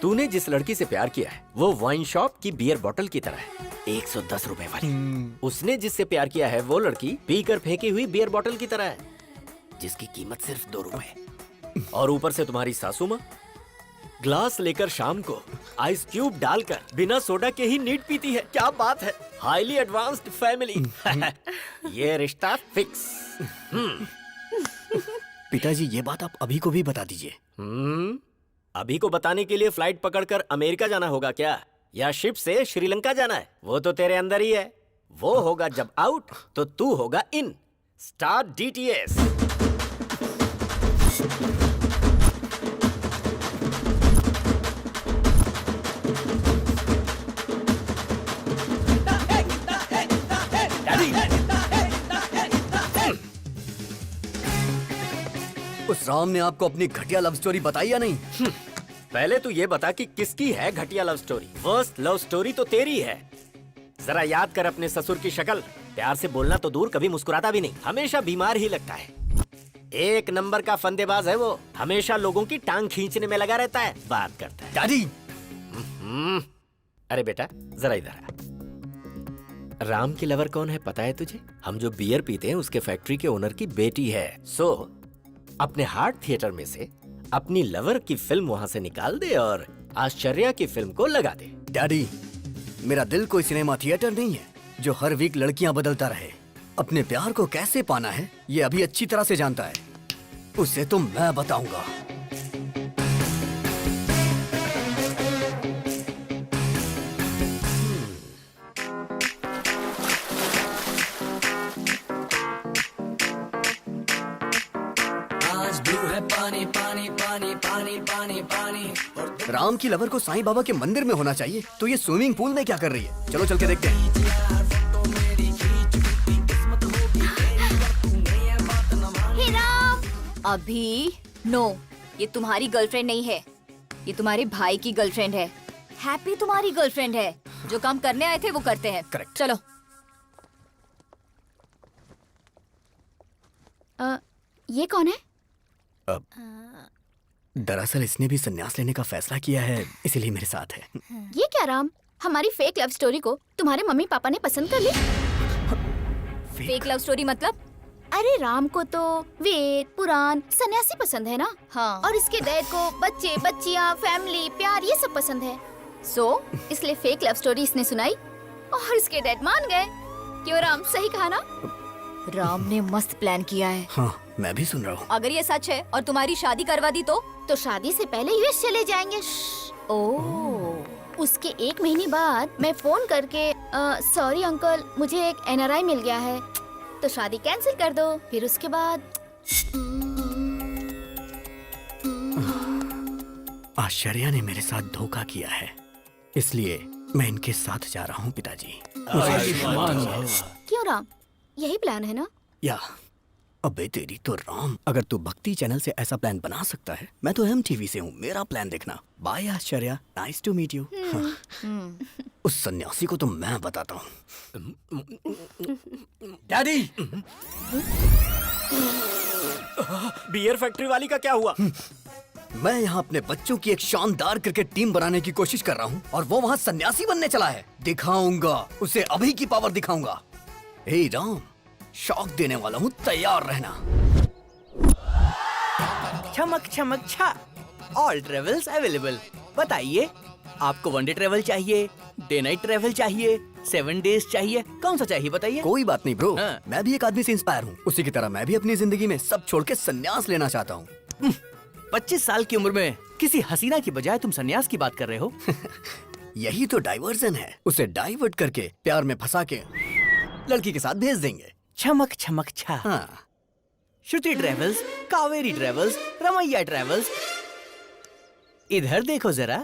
तूने जिस लड़की से प्यार किया है वो वाइन शॉप की बियर बोतल की तरह है, 110 रुपए वाली। उसने जिससे प्यार किया है वो लड़की पीकर फेंकी हुई बियर बोतल की तरह है, जिसकी कीमत सिर्फ 2 रुपए। और ऊपर से तुम्हारी सासू माँ ग्लास लेकर शाम को आइस क्यूब डालकर बिना सोडा के ही नीट पीती है। क्या बात है, हाईली एडवांस्ड फैमिली। ये रिश्ता फिक्स। पिताजी, ये बात आप अभी को भी बता दीजिए। अभी को बताने के लिए फ्लाइट पकड़कर अमेरिका जाना होगा क्या, या शिप से श्रीलंका जाना है? वो तो तेरे अंदर ही है। वो होगा जब आउट तो तू होगा इन। Start DTS। उस राम ने आपको अपनी घटिया लव स्टोरी बताई या नहीं? पहले तू ये बता कि किसकी है घटिया love story. Worst love story तो तेरी है। जरा याद कर अपने ससुर की शक्ल। प्यार से बोलना तो दूर, कभी मुस्कुराता भी नहीं, हमेशा बीमार ही लगता है। 1 नंबर का फंदेबाज है वो, हमेशा लोगों की टांग खींचने में लगा रहता है, बात करता है। डैडी! अरे बेटा जरा इधर आ। राम की लवर कौन है पता है तुझे? हम जो बियर पीते हैं उसके फैक्ट्री के ओनर की बेटी है। सो अपने हार्ट थिएटर में से अपनी लवर की फिल्म वहाँ से निकाल दे और आश्चर्या की फिल्म को लगा दे। डैडी, मेरा दिल कोई सिनेमा थिएटर नहीं है जो हर वीक लड़कियां बदलता रहे। अपने प्यार को कैसे पाना है ये अभी अच्छी तरह से जानता है, उसे तो मैं बताऊंगा। पानी पानी पानी पानी पानी पानी। राम की लवर को साईं बाबा के मंदिर में होना चाहिए, तो ये स्विमिंग पूल में क्या कर रही है? चलो चल के देखते हैं। हे राम! अभी नो, ये तुम्हारी गर्लफ्रेंड नहीं है, ये तुम्हारे भाई की गर्लफ्रेंड है। हैप्पी तुम्हारी गर्लफ्रेंड है। जो काम करने आए थे वो करते हैं। करेक्ट। चलो। ये कौन है? दरअसल इसने भी संन्यास लेने का फैसला किया है, इसीलिए मेरे साथ है। ये क्या राम, हमारी फेक लव स्टोरी को तुम्हारे मम्मी पापा ने पसंद कर ली? फेक लव स्टोरी मतलब? अरे राम को तो वेद पुराण सन्यासी पसंद है ना। हाँ। और इसके डैड को बच्चे बच्चियाँ फैमिली प्यार ये सब पसंद है। इसलिए फेक लव स्टोरी इसने सुनाई और इसके डैड मान गए। क्यों राम, सही कहा ना? राम ने मस्त प्लान किया है। हाँ, मैं भी सुन रहा हूँ। अगर ये सच है और तुम्हारी शादी करवा दी तो शादी से पहले यूएस चले जाएंगे। ओह। उसके 1 महीने बाद मैं फोन करके सॉरी अंकल, मुझे एक NRI मिल गया है, तो शादी कैंसिल कर दो। फिर उसके बाद आश्चर्या ने मेरे साथ धोखा किया है, इसलिए मैं इनके साथ जा रहा हूँ पिताजी। क्यों राम, यही प्लान है ना? या अबे तेरी तो राम, अगर तू भक्ति चैनल से ऐसा प्लान बना सकता है, मैं तो MTV से हूँ, मेरा प्लान देखना। Bye Ashcharya, nice to meet you. उस सन्यासी को तो मैं बताता हूँ। डैडी! बियर फैक्ट्री वाली का क्या हुआ? मैं यहाँ अपने बच्चों की एक शानदार क्रिकेट टीम बनाने की कोशिश कर रहा हूँ और वो वहाँ सन्यासी बनने चला है। दिखाऊंगा उसे, अभी की पावर दिखाऊंगा। हे राम, शॉक देने वाला हूँ, तैयार रहना। चमक चमक छा, ऑल ट्रेवल्स अवेलेबल। बताइए, आपको 1 डे ट्रेवल चाहिए, डे नाइट ट्रेवल चाहिए, 7 डेज चाहिए, कौन सा चाहिए बताइए? कोई बात नहीं ब्रो। हाँ। मैं भी एक आदमी से इंस्पायर हूँ, उसी की तरह मैं भी अपनी जिंदगी में सब छोड़ के संन्यास लेना चाहता हूँ। 25 साल की उम्र में किसी हसीना की बजाय तुम सन्यास की बात कर रहे हो? यही तो डाइवर्जन है, उसे डाइवर्ट करके प्यार में फंसा के लड़की के साथ भेज देंगे। चमक चमक छा। हाँ। Shruti travels, Kaveri travels, Ramaiah travels, इधर देखो जरा।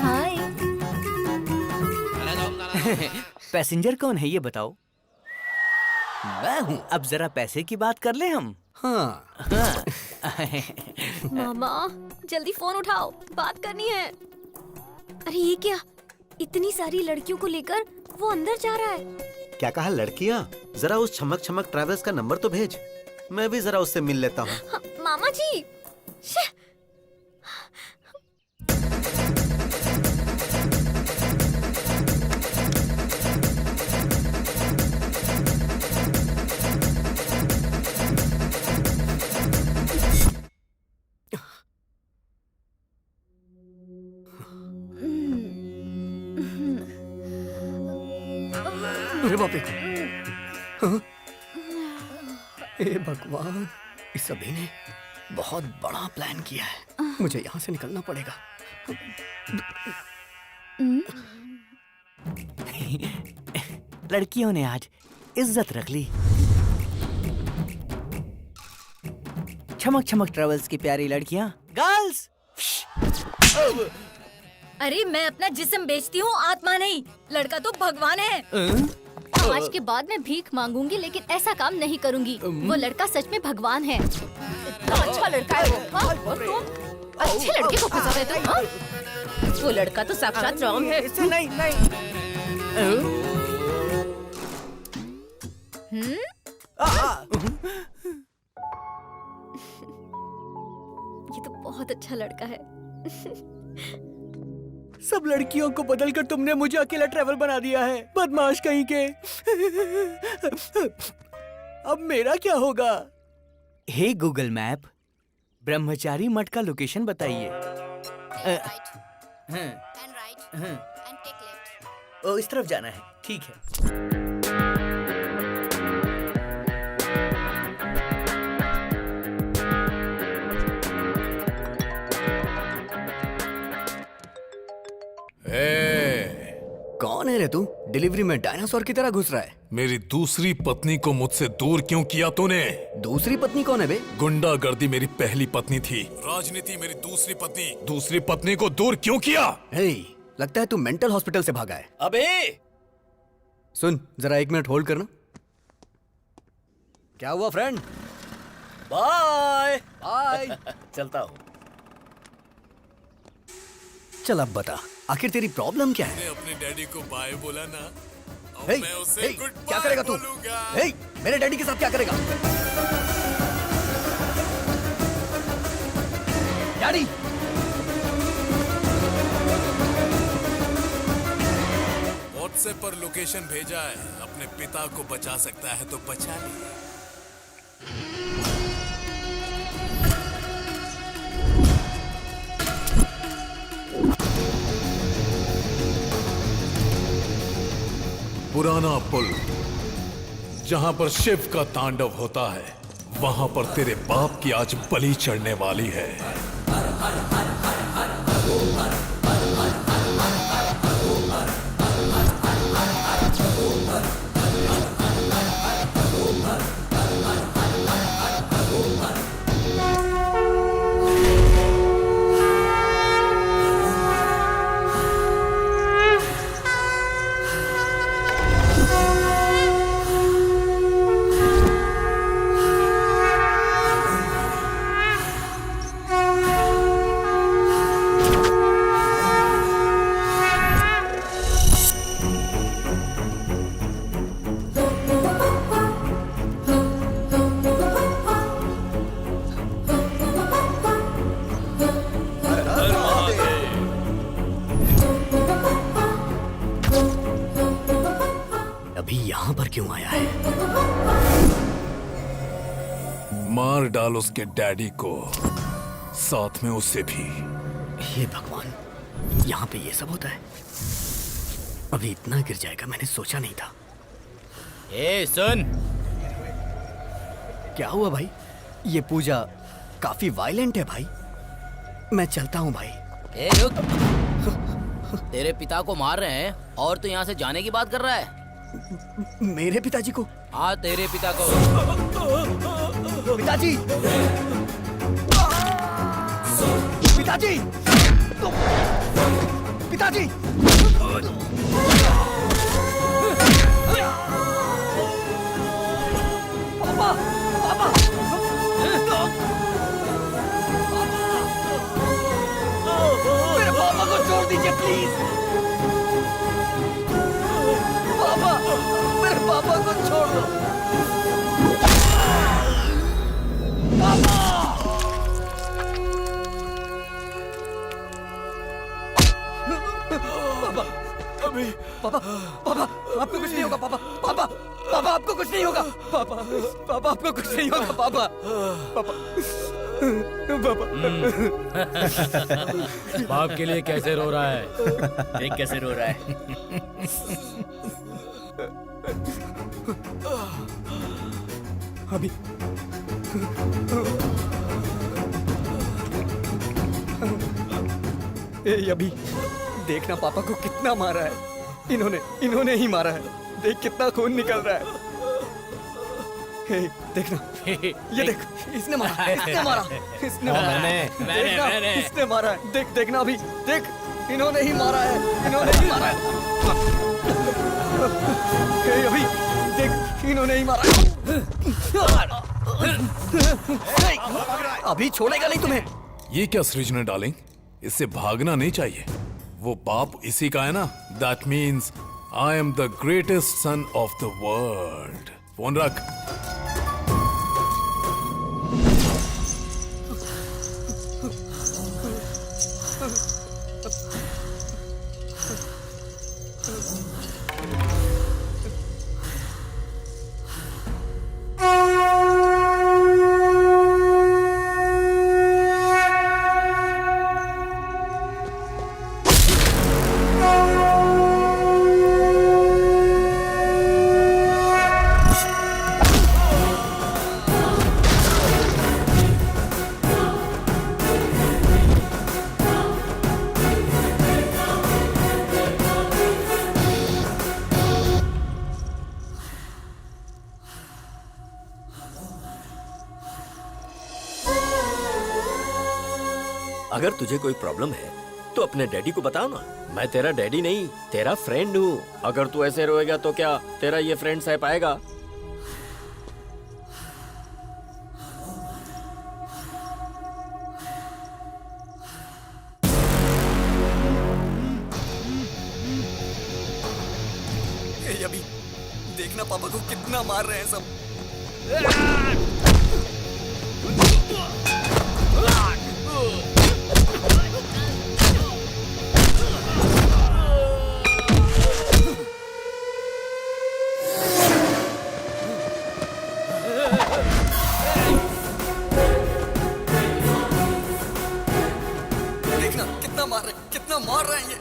हाय। पैसेंजर कौन है ये बताओ? मैं हूँ। अब जरा पैसे की बात कर ले हम। हाँ। मामा जल्दी फोन उठाओ, बात करनी है। अरे ये क्या, इतनी सारी लड़कियों को लेकर वो अंदर जा रहा है। क्या कहा लड़कियाँ? जरा उस छमक छमक ट्रैवल्स का नंबर तो भेज, मैं भी जरा उससे मिल लेता हूँ। हाँ, मामा जी। श्श। अरे बाप रे। हाँ? हे भगवान, इस सभी ने बहुत बड़ा प्लान किया है। मुझे यहाँ से निकलना पड़ेगा। लड़कियों ने आज इज्जत रख ली। छमक छमक ट्रेवल्स की प्यारी लड़कियाँ, गर्ल्स। अरे मैं अपना जिस्म बेचती हूँ, आत्मा नहीं। लड़का तो भगवान है। आज के बाद मैं भीख मांगूंगी, लेकिन ऐसा काम नहीं करूंगी। वो लड़का सच में भगवान है। इतना अच्छा लड़का है वो। हाँ? और तुम अच्छे लड़के को फंसा रहे तुम। हाँ? वो लड़का तो साक्षात राम है। इससे नहीं नहीं। ये तो बहुत अच्छा लड़का है। सब लड़कियों को बदलकर तुमने मुझे अकेला ट्रैवल बना दिया है, बदमाश कहीं के। अब मेरा क्या होगा? हे गूगल मैप, ब्रह्मचारी मठ का लोकेशन बताइए। ओ, इस तरफ जाना है। ठीक है। कौन है रे तू? डिलीवरी में डायनासोर की तरह घुस रहा है। मेरी दूसरी पत्नी को मुझसे दूर क्यों किया तूने? दूसरी पत्नी कौन है बे? गुंडागर्दी मेरी पहली पत्नी थी, राजनीति मेरी दूसरी पत्नी। दूसरी पत्नी को दूर क्यों किया? हे, लगता है तू मेंटल हॉस्पिटल से भागा है। अबे सुन, जरा 1 मिनट होल्ड करना। क्या हुआ फ्रेंड? Bye bye. चलता हूँ। चल अब बता, आखिर तेरी प्रॉब्लम क्या है? अपने डैडी को बाय बोला ना, अब हे, मैं उसे हे, गुड क्या करेगा तू? हे, मेरे डैडी के साथ क्या करेगा? डैडी! व्हाट्सएप पर लोकेशन भेजा है, अपने पिता को बचा सकता है तो बचा ले। पुराना पुल, जहां पर शिव का तांडव होता है, वहां पर तेरे बाप की आज बलि चढ़ने वाली है। क्यों आया है? मार डाल उसके डैडी को, साथ में उसे भी। हे भगवान, यहाँ पे ये सब होता है? अभी इतना गिर जाएगा मैंने सोचा नहीं था। ए सुन, क्या हुआ भाई? ये पूजा काफी वायलेंट है भाई। मैं चलता हूँ भाई। ए रुक, तेरे पिता को मार रहे हैं और तू यहाँ से जाने की बात कर रहा है? मेरे पिताजी को? हाँ तेरे पिता को। पिताजी! पिताजी! पिताजी! प्लीज। पापा, मेरे पापा को छोड़ दो। पापा! पापा, अभी पापा, पापा, आपको कुछ नहीं होगा पापा, पापा, पापा आपको कुछ नहीं होगा, पापा, पापा आपको कुछ नहीं होगा, पापा, पापा, पापा। बाप के लिए कैसे रो रहा है? देख कैसे रो रहा है। अभी अभी देखना पापा को कितना मारा है। इन्होंने ही मारा है। देख कितना खून निकल रहा है। हे, देखना, ये देख, इसने मारा, इसने मारा, इसने मारा, देखना, इसने मारा है। देखना अभी, देख, इन्होंने ही मारा है, इन्होंने ही मारा है। हे, अभी देख, इन्होंने ही मारा है। अभी छोड़ेगा नहीं तुम्हें। ये क्या सृजना डार्लिंग, इससे भागना नहीं चाहिए। वो बाप इसी का है ना। That means I am the greatest son of the world. Phone रख। अगर तुझे कोई प्रॉब्लम है तो अपने डैडी को बताओ ना। मैं तेरा डैडी नहीं, तेरा फ्रेंड हूँ। अगर तू ऐसे रोएगा तो क्या तेरा ये फ्रेंड सह पाएगा? अभी देखना पापा को कितना मार रहे हैं सब। देखना कितना मार रहे हैं ये।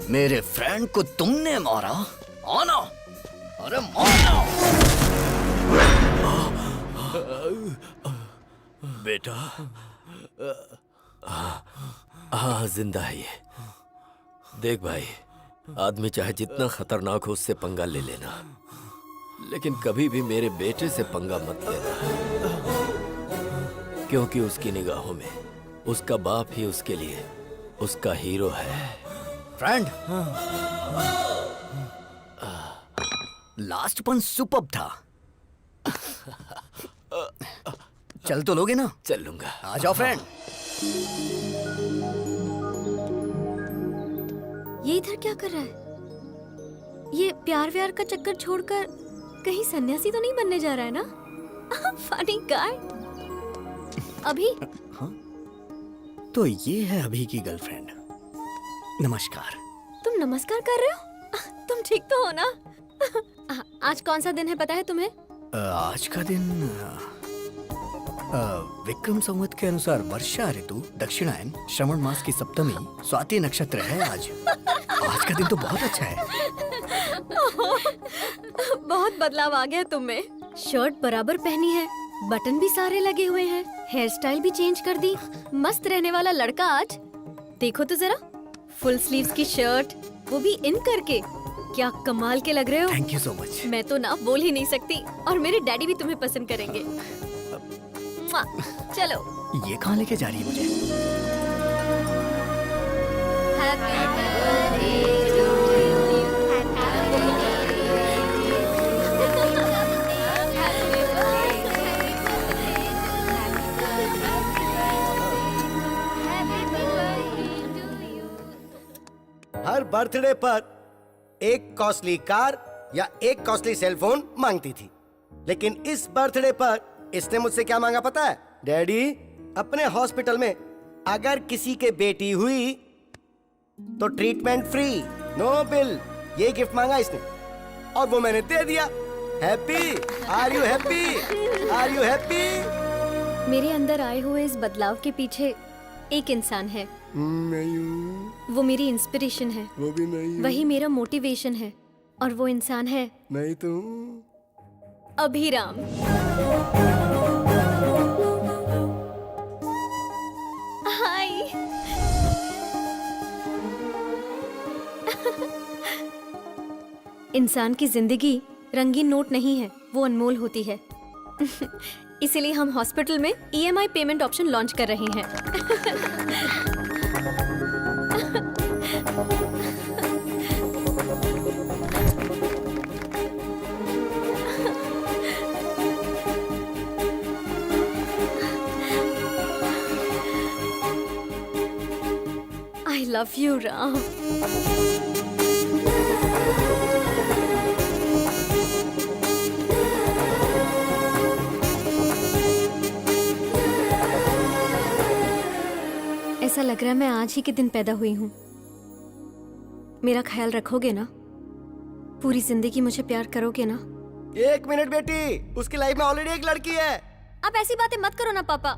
मेरे फ्रेंड को तुमने मारा? आना, अरे मारना। बेटा, हाँ जिंदा है ये। देख भाई, आदमी चाहे जितना खतरनाक हो उससे पंगा ले लेना, लेकिन कभी भी मेरे बेटे से पंगा मत लेना, क्योंकि उसकी निगाहों में उसका बाप ही उसके लिए उसका हीरो है। फ्रेंड, लास्ट पंच सुपर्ब था। चल तो लोगे ना? चल लूंगा। आ जाओ फ्रेंड। ये इधर क्या कर रहा है? ये प्यार व्यार का चक्कर छोड़कर कहीं सन्यासी तो नहीं बनने जा रहा है ना? Funny guy. अभी तो ये है अभी की गर्लफ्रेंड। नमस्कार। तुम नमस्कार कर रहे हो? तुम ठीक तो हो ना? आज कौन सा दिन है पता है तुम्हें? आज का दिन विक्रम संवत के अनुसार वर्षा ऋतु, दक्षिणायन, श्रवण मास की सप्तमी, स्वाति नक्षत्र है आज। आज का दिन तो बहुत अच्छा है। बहुत बदलाव आ गया तुम में। शर्ट बराबर पहनी है, बटन भी सारे लगे हुए हैं, हेयर स्टाइल भी चेंज कर दी। मस्त रहने वाला लड़का आज। देखो तो जरा, फुल स्लीव्स की शर्ट, वो भी इन करके। क्या कमाल के लग रहे हो। Thank you so much. मैं तो ना बोल ही नहीं सकती, और मेरे डैडी भी तुम्हें पसंद करेंगे। चलो। ये कहाँ लेके जा रही है मुझे? हर बर्थडे पर एक कॉस्टली कार या एक कॉस्टली सेलफोन मांगती थी, लेकिन इस बर्थडे पर इसने मुझसे क्या मांगा पता है? डैडी, अपने हॉस्पिटल में अगर किसी के बेटी हुई तो ट्रीटमेंट फ्री, नो बिल। ये गिफ्ट मांगा इसने और वो मैंने दे दिया। Happy? Are you happy? Are you happy? मेरे अंदर आए हुए इस बदलाव के पीछे एक इंसान है। नहीं हूँ। वो मेरी इंस्पिरेशन है। वो भी नहीं हूँ। वही मेरा मोटिवेशन है, और वो इंसान है नहीं तो अभिराम। हाय। इंसान की जिंदगी रंगीन नोट नहीं है, वो अनमोल होती है। इसीलिए हम हॉस्पिटल में EMI पेमेंट ऑप्शन लॉन्च कर रहे हैं। I love you, Ram. ऐसा लग रहा है मैं आज ही के दिन पैदा हुई हूँ। मेरा ख्याल रखोगे ना? पूरी जिंदगी मुझे प्यार करोगे ना? एक मिनट बेटी, उसकी लाइफ में ऑलरेडी एक लड़की है। आप ऐसी बातें मत करो ना पापा।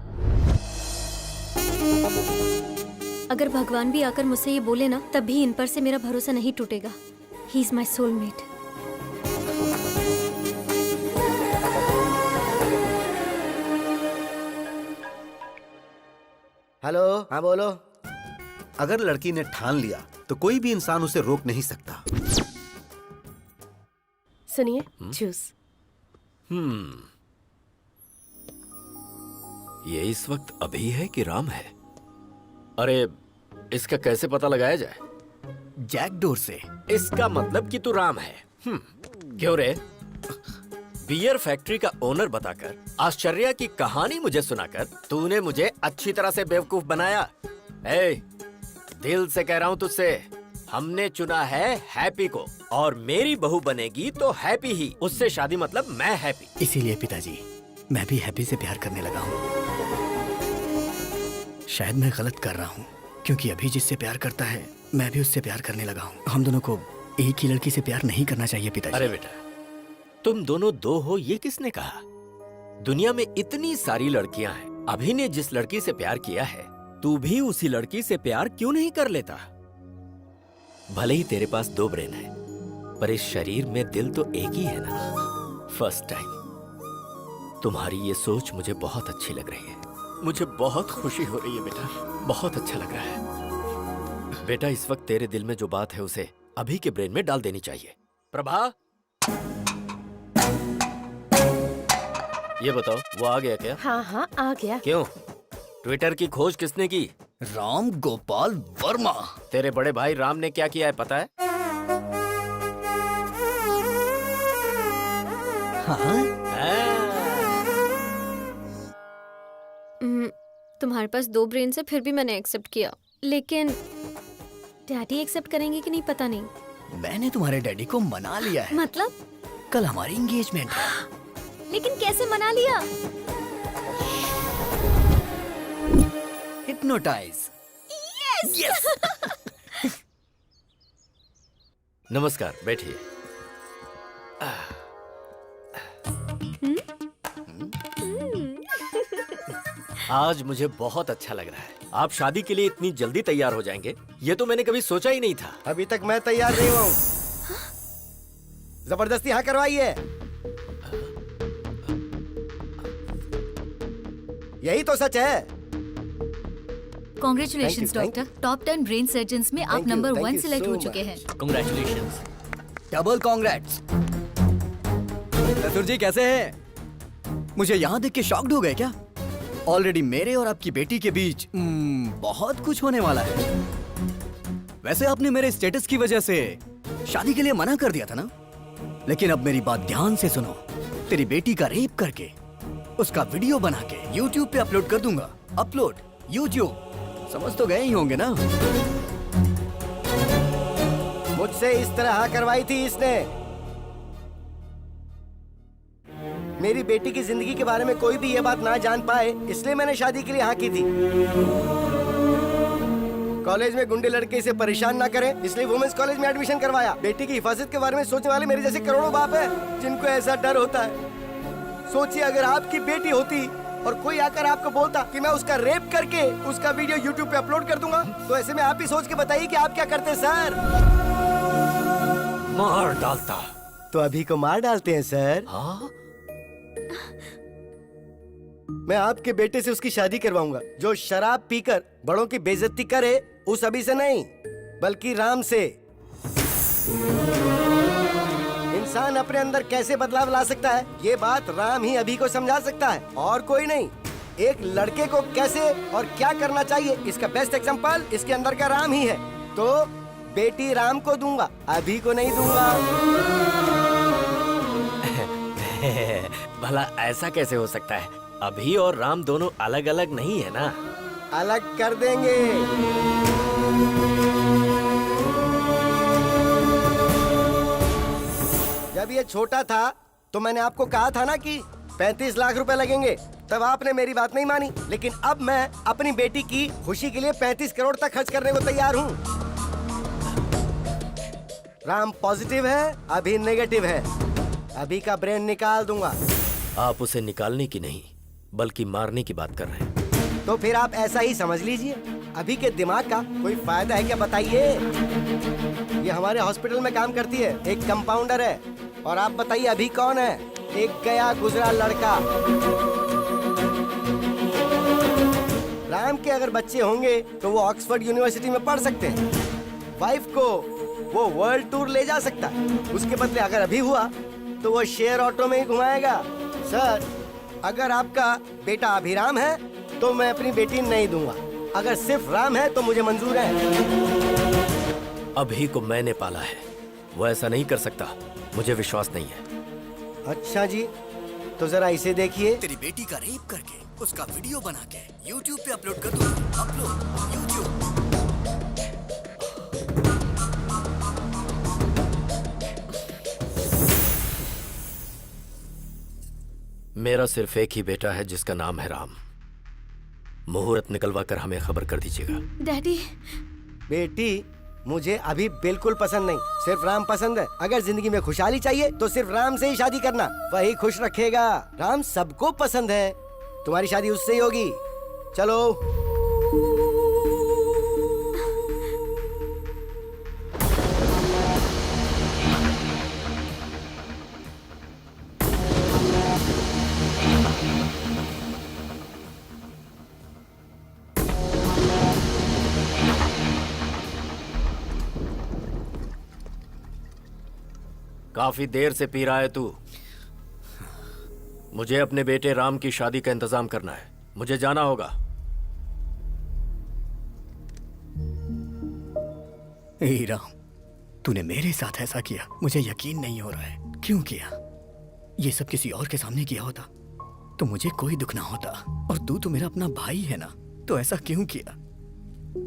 अगर भगवान भी आकर मुझसे ये बोले ना, तब भी इन पर से मेरा भरोसा नहीं टूटेगा। He is my soulmate. Hello, हाँ बोलो। अगर लड़की ने ठान लिया तो कोई भी इंसान उसे रोक नहीं सकता। सुनिए, जूस। ये इस वक्त अभी है कि राम है? अरे, इसका कैसे पता लगाया जाए? जैकडोर से। इसका मतलब कि तू राम है। क्यों रे? बियर फैक्ट्री का ओनर बताकर, आश्चर्य की कहानी मुझे सुनाकर तूने मुझे अच्छी तरह से बेवकूफ बनाया। ए, दिल से कह रहा हूँ तुझसे, हमने चुना है हैप्पी को, और मेरी बहू बनेगी तो हैप्पी ही। उससे शादी मतलब मैं हैप्पी। इसीलिए पिताजी, मैं भी हैप्पी से प्यार करने लगा हूँ। शायद मैं गलत कर रहा हूँ, क्योंकि अभी जिससे प्यार करता है मैं भी उससे प्यार करने लगा हूँ। हम दोनों को एक ही लड़की से प्यार नहीं करना चाहिए पिताजी। अरे बेटा, तुम दोनों दो हो ये किसने कहा? दुनिया में इतनी सारी लड़कियां हैं। अभी ने जिस लड़की से प्यार किया है, तू भी उसी लड़की से प्यार क्यों नहीं कर लेता? भले ही तेरे पास 2 ब्रेन है, पर इस शरीर में दिल तो एक ही है ना। फर्स्ट टाइम तुम्हारी ये सोच मुझे बहुत अच्छी लग रही है। मुझे बहुत खुशी हो रही है बेटा, बहुत अच्छा लग रहा है। बेटा, इस वक्त तेरे दिल में जो बात है उसे अभी के ब्रेन में डाल देनी चाहिए। प्रभा, ये बताओ, वो आ गया क्या? हाँ हाँ, आ गया। क्यों? ट्विटर की खोज किसने की? राम गोपाल वर्मा। तेरे बड़े भाई राम ने क्या किया है पता है? हाँ? तुम्हारे पास 2 ब्रेन से फिर भी मैंने एक्सेप्ट किया, लेकिन डैडी एक्सेप्ट करेंगे कि नहीं पता नहीं। मैंने तुम्हारे डैडी को मना लिया है। मतलब? कल हमारी एंगेजमेंट है। लेकिन कैसे मना लिया? हिप्नोटाइज। यस। नमस्कार, बैठिए। आज मुझे बहुत अच्छा लग रहा है। आप शादी के लिए इतनी जल्दी तैयार हो जाएंगे, ये तो मैंने कभी सोचा ही नहीं था। अभी तक मैं तैयार नहीं हुआ हूँ। जबरदस्ती हाँ करवाइए। यही तो सच है। Congratulation doctor, top 10 brain surgeons में आप नंबर 1 सिलेक्ट हो चुके हैं। Congratulations। Double congrats. चतुर जी कैसे हैं? मुझे यहाँ देख के शॉक्ड हो गए क्या? ऑलरेडी मेरे और आपकी बेटी के बीच बहुत कुछ होने वाला है। वैसे आपने मेरे स्टेटस की वजह से शादी के लिए मना कर दिया था ना? लेकिन अब मेरी बात ध्यान से सुनो। तेरी बेटी का रेप करके उसका वीडियो बना के YouTube पे अपलोड कर दूंगा। Upload YouTube। समझ तो गए ही होंगे ना? मुझसे इस तरह हाँ करवाई थी इसने। मेरी बेटी की जिंदगी के बारे में कोई भी ये बात ना जान पाए, इसलिए मैंने शादी के लिए हाँ की थी। कॉलेज में गुंडे लड़के इसे परेशान ना करें, इसलिए वुमेन्स कॉलेज में एडमिशन करवाया। बेटी की हिफाजत के बारे में सोचने वाले मेरे जैसे करोड़ों बाप हैं, जिनको ऐसा डर होता है। सोचिए अगर आपकी बेटी होती और कोई आकर आपको बोलता कि मैं उसका रेप करके उसका वीडियो YouTube पे अपलोड कर दूंगा, तो ऐसे में आप ही सोच के बताइए कि आप क्या करते सर? मार डालता। तो अभी को मार डालते हैं सर? हाँ? मैं आपके बेटे से उसकी शादी करवाऊंगा। जो शराब पीकर बड़ों की बेइज्जती करे, उस अभी से नहीं बल्कि राम से। इंसान अपने अंदर कैसे बदलाव ला सकता है, ये बात राम ही अभी को समझा सकता है, और कोई नहीं। एक लड़के को कैसे और क्या करना चाहिए, इसका बेस्ट एग्जांपल इसके अंदर का राम ही है। तो बेटी राम को दूंगा, अभी को नहीं दूंगा। भला ऐसा कैसे हो सकता है? अभी और राम दोनों अलग अलग नहीं है ना? अलग कर देंगे। जब ये छोटा था तो मैंने आपको कहा था ना कि 35 लाख रुपए लगेंगे, तब आपने मेरी बात नहीं मानी। लेकिन अब मैं अपनी बेटी की खुशी के लिए 35 करोड़ तक खर्च करने को तैयार हूँ। राम पॉजिटिव है, अभी नेगेटिव है। अभी का ब्रेन निकाल दूंगा। आप उसे निकालने की नहीं बल्कि मारने की बात कर रहे हैं। तो फिर आप ऐसा ही समझ लीजिए। अभी के दिमाग का कोई फायदा है क्या बताइए? ये हमारे हॉस्पिटल में काम करती है, एक कंपाउंडर है। और आप बताइए अभी कौन है? एक गया गुजरा लड़का। राम के अगर बच्चे होंगे तो वो ऑक्सफोर्ड यूनिवर्सिटी में पढ़ सकते हैं। वाइफ को वो वर्ल्ड टूर ले जा सकता है। उसके बदले अगर अभी हुआ तो वो शेयर ऑटो में ही घुमाएगा। सर, अगर आपका बेटा अभिराम है तो मैं अपनी बेटी नहीं दूंगा। अगर सिर्फ राम है तो मुझे मंजूर है। अभी को मैंने पाला है, वो ऐसा नहीं कर सकता। मुझे विश्वास नहीं है। अच्छा जी, तो जरा इसे देखिए। तेरी बेटी का रेप करके उसका वीडियो बना के YouTube पे अपलोड कर दूंगा। Upload YouTube। मेरा सिर्फ एक ही बेटा है जिसका नाम है राम। मुहूर्त निकलवा कर हमें खबर कर दीजिएगा। डैडी। बेटी मुझे अभी बिल्कुल पसंद नहीं, सिर्फ राम पसंद है। अगर जिंदगी में खुशहाली चाहिए तो सिर्फ राम से ही शादी करना, वही खुश रखेगा। राम सबको पसंद है, तुम्हारी शादी उससे ही होगी। चलो। काफी देर से पी रहा है तू। मुझे अपने बेटे राम की शादी का इंतजाम करना है। मुझे जाना होगा। हे राम, तूने मेरे साथ ऐसा किया, मुझे यकीन नहीं हो रहा है। क्यों किया? ये सब किसी और के सामने किया होता तो मुझे कोई दुख ना होता। और तू तो मेरा अपना भाई है ना, तो ऐसा क्यों किया?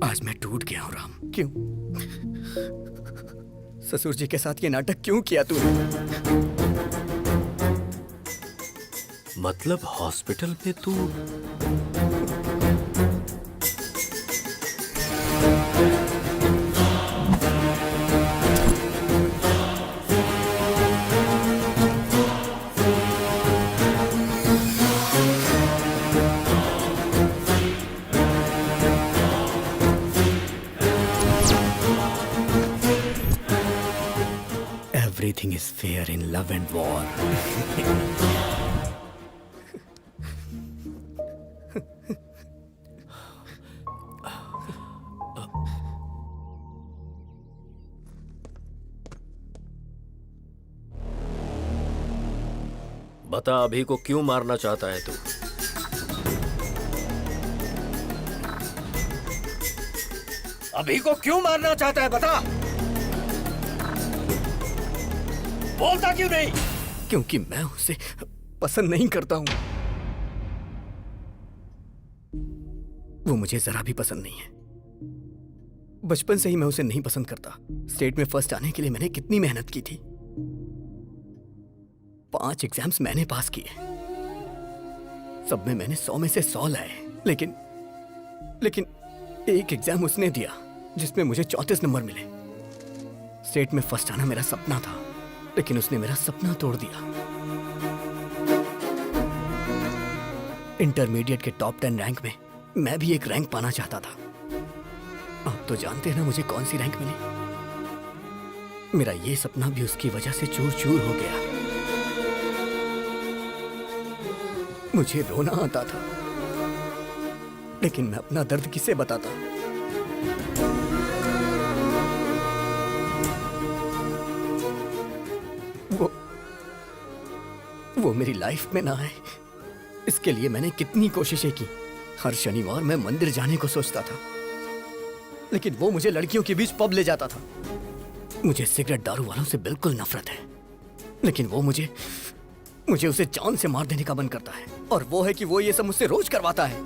आज मैं टूट गया हूं राम। क्यों? ससुर जी के साथ ये नाटक क्यों किया तूने? मतलब हॉस्पिटल में तू Everything is fair in love and war. बता अभी को क्यों मारना चाहता है तू? अभी को क्यों मारना चाहता है बता। बोलता क्यों नहीं? क्योंकि मैं उसे पसंद नहीं करता हूं। वो मुझे जरा भी पसंद नहीं है। बचपन से ही मैं उसे नहीं पसंद करता। स्टेट में फर्स्ट आने के लिए मैंने कितनी मेहनत की थी। 5 एग्जाम्स मैंने पास किए, सब में मैंने 100 में से 100 लाए। लेकिन एक एग्जाम उसने दिया जिसमें मुझे 34 नंबर मिले। स्टेट में फर्स्ट आना मेरा सपना था, लेकिन उसने मेरा सपना तोड़ दिया। इंटरमीडिएट के टॉप 10 रैंक में मैं भी एक रैंक पाना चाहता था। आप तो जानते हैं ना मुझे कौन सी रैंक मिली। मेरा ये सपना भी उसकी वजह से चूर चूर हो गया। मुझे रोना आता था, लेकिन मैं अपना दर्द किसे बताता? वो मेरी लाइफ में ना आए, इसके लिए मैंने कितनी कोशिशें की। हर शनिवार मैं मंदिर जाने को सोचता था, लेकिन वो मुझे लड़कियों के बीच पब ले जाता था। मुझे सिगरेट दारू वालों से बिल्कुल नफरत है, लेकिन वो मुझे उसे जान से मार देने का मन करता है। और वो है कि वो ये सब मुझसे रोज करवाता है।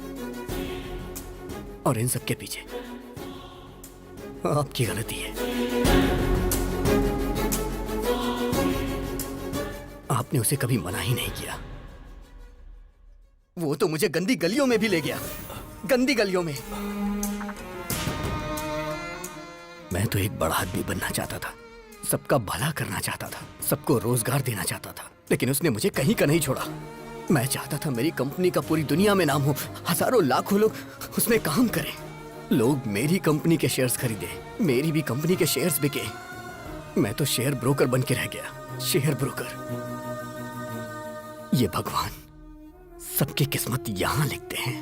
और इन सब के पीछे आपकी गलती है। आपने उसे कभी मना ही नहीं किया। वो तो मुझे गंदी गलियों में भी ले गया, गंदी गलियों में। मैं तो एक बड़ा आदमी बनना चाहता था, सबका भला करना चाहता था, सबको रोजगार देना चाहता था, लेकिन उसने मुझे कहीं का नहीं छोड़ा। मैं चाहता था मेरी कंपनी का पूरी दुनिया में नाम हो, हजारों लाखों लोग उसमें काम करें। लोग मेरी कंपनी के शेयर्स खरीदे, मेरी भी कंपनी के शेयर्स बिके। मैं तो शेयर ब्रोकर बन के रह गया, शेयर ब्रोकर। ये भगवान सबकी किस्मत यहां लिखते हैं,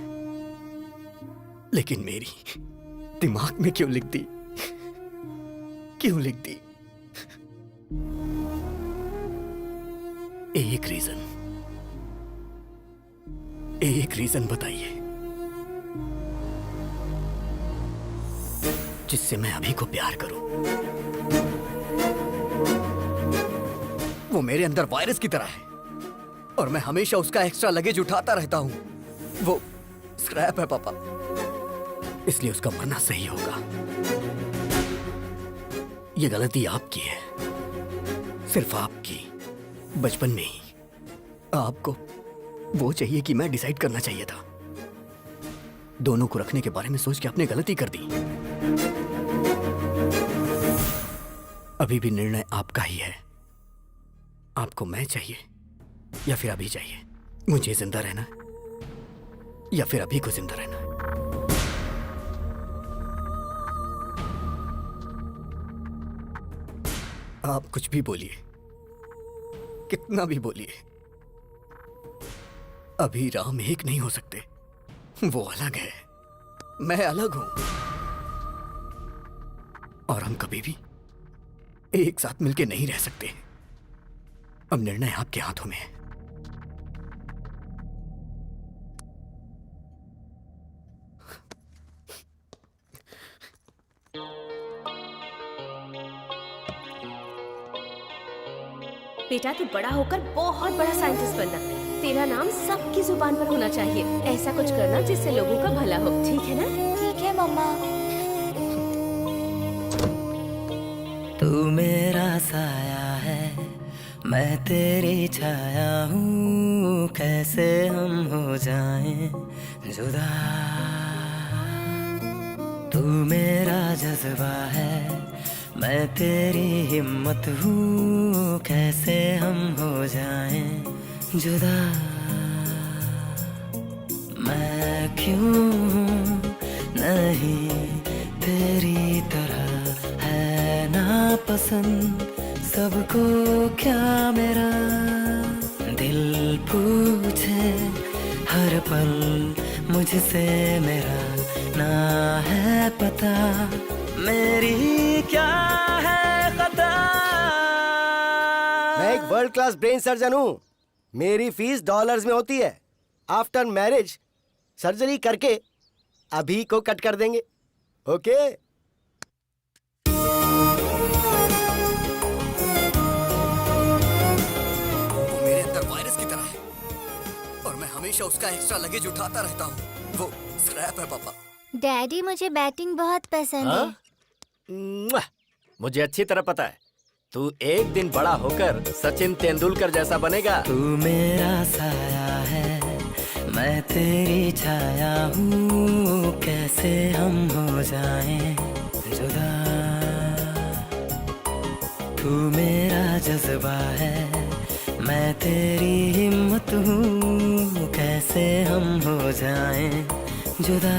लेकिन मेरी दिमाग में क्यों लिख दी? क्यों लिख दी? एक रीजन बताइए जिससे मैं अभी को प्यार करूं। वो मेरे अंदर वायरस की तरह है और मैं हमेशा उसका एक्स्ट्रा लगेज उठाता रहता हूं। वो स्क्रैप है पापा, इसलिए उसका मरना सही होगा। ये गलती आपकी है, सिर्फ आपकी। बचपन में ही आपको वो चाहिए कि मैं डिसाइड करना चाहिए था। दोनों को रखने के बारे में सोच के आपने गलती कर दी। अभी भी निर्णय आपका ही है। आपको मैं चाहिए या फिर अभी चाहिए? मुझे जिंदा रहना या फिर अभी को जिंदा रहना? आप कुछ भी बोलिए, कितना भी बोलिए, अभी राम एक नहीं हो सकते। वो अलग है, मैं अलग हूं, और हम कभी भी एक साथ मिलके नहीं रह सकते। अब निर्णय आपके हाथों में है। बेटा तू बड़ा होकर बहुत बड़ा साइंटिस्ट बनना, तेरा नाम सबकी जुबान पर होना चाहिए। ऐसा कुछ करना जिससे लोगों का भला हो, ठीक है ना? ठीक है मम्मा। तू मेरा साया है, मैं तेरी छाया हूँ, कैसे हम हो जाएं जुदा। तू मेरा जज्बा है, मैं तेरी हिम्मत हूँ, कैसे हम हो जाएं जुदा। मैं क्यों हूँ नहीं तेरी तरह, है ना पसंद सबको क्या मेरा। दिल पूछे हर पल मुझसे मेरा, ना है पता मेरी क्या है खता। मैं एक वर्ल्ड क्लास ब्रेन सर्जन हूँ। मेरी फीस डॉलर्स में होती है। आफ्टर मैरिज सर्जरी करके अभी को कट कर देंगे। ओके? वो मेरे अंदर वायरस की तरह है और मैं हमेशा उसका एक्स्ट्रा लगेज उठाता रहता हूँ। वो स्क्रैप है पापा। डैडी मुझे बैटिंग बहुत पसंद है। मुआ! मुझे अच्छी तरह पता है तू एक दिन बड़ा होकर सचिन तेंदुलकर जैसा बनेगा। तू मेरा साया है, मैं तेरी छाया हूँ, कैसे हम हो जाएं जुदा। तू मेरा जज्बा है, मैं तेरी हिम्मत हूँ, कैसे हम हो जाएं जुदा।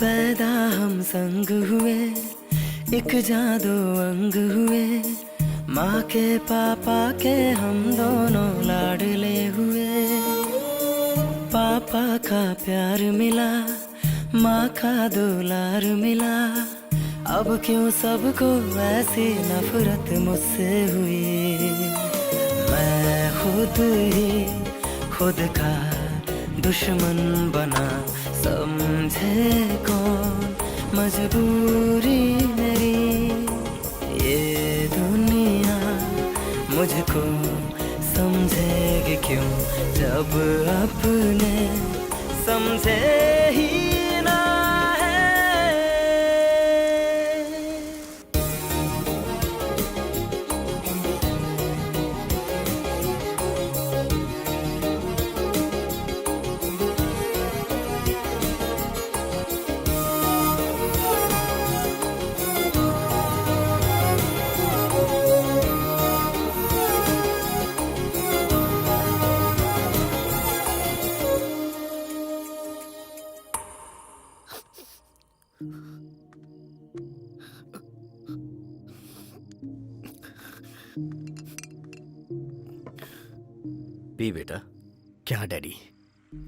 पैदा हम संग हुए, एक जादू अंग हुए, माँ के पापा के हम दोनों लाडले हुए। पापा का प्यार मिला, माँ का दुलार मिला, अब क्यों सबको ऐसी नफरत मुझसे हुई। मैं खुद ही खुद का दुश्मन बना, समझे कौन मजबूरी मेरी। ये दुनिया मुझको समझेगी क्यों, जब अपने समझे ही ना है। पी बेटा। क्या डैडी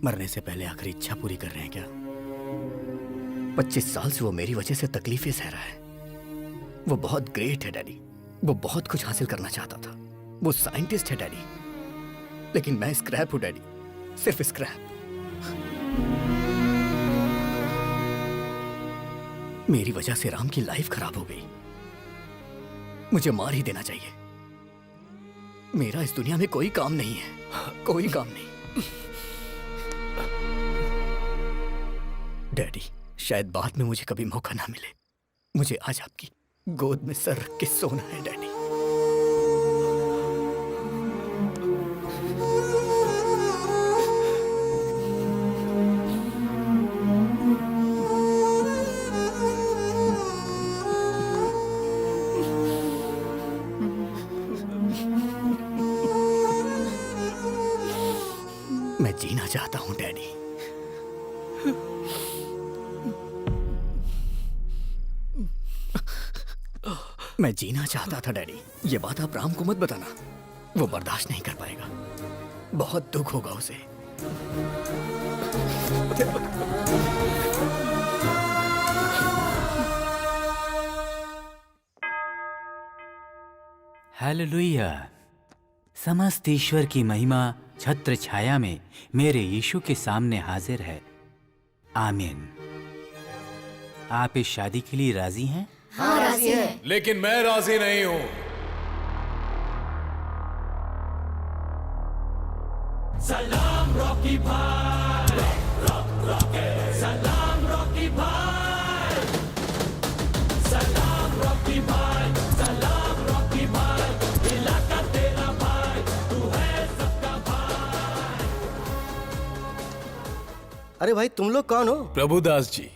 मरने से पहले आखिरी इच्छा पूरी कर रहे हैं क्या? 25 साल से वो मेरी वजह से तकलीफें सह रहा है। वो बहुत ग्रेट है डैडी, वो बहुत कुछ हासिल करना चाहता था, वो साइंटिस्ट है डैडी, लेकिन मैं स्क्रैप हूं डैडी, सिर्फ स्क्रैप। मेरी वजह से राम की लाइफ खराब हो गई। मुझे मार ही देना चाहिए। मेरा इस दुनिया में कोई काम नहीं है, कोई काम नहीं। डैडी शायद बाद में मुझे कभी मौका ना मिले, मुझे आज आपकी गोद में सर रख के सोना है डैडी। मैं जीना चाहता हूं डैडी। मैं जीना चाहता था डैडी। ये बात आप राम को मत बताना, वो बर्दाश्त नहीं कर पाएगा, बहुत दुख होगा उसे। हालेलुया। समस्त ईश्वर की महिमा छत्र छाया में मेरे यीशु के सामने हाजिर है। आमीन। आप इस शादी के लिए राजी हैं? हाँ, राजी हैं। लेकिन मैं राजी नहीं हूं। सलाम रॉकी भाई, सलाम रॉकी भाई, सलाम रॉकी भाई, सलाम रॉकी भाई, इलाका तेरा भाई, तू है सबका भाई। अरे भाई तुम लोग कौन हो? प्रभुदास जी,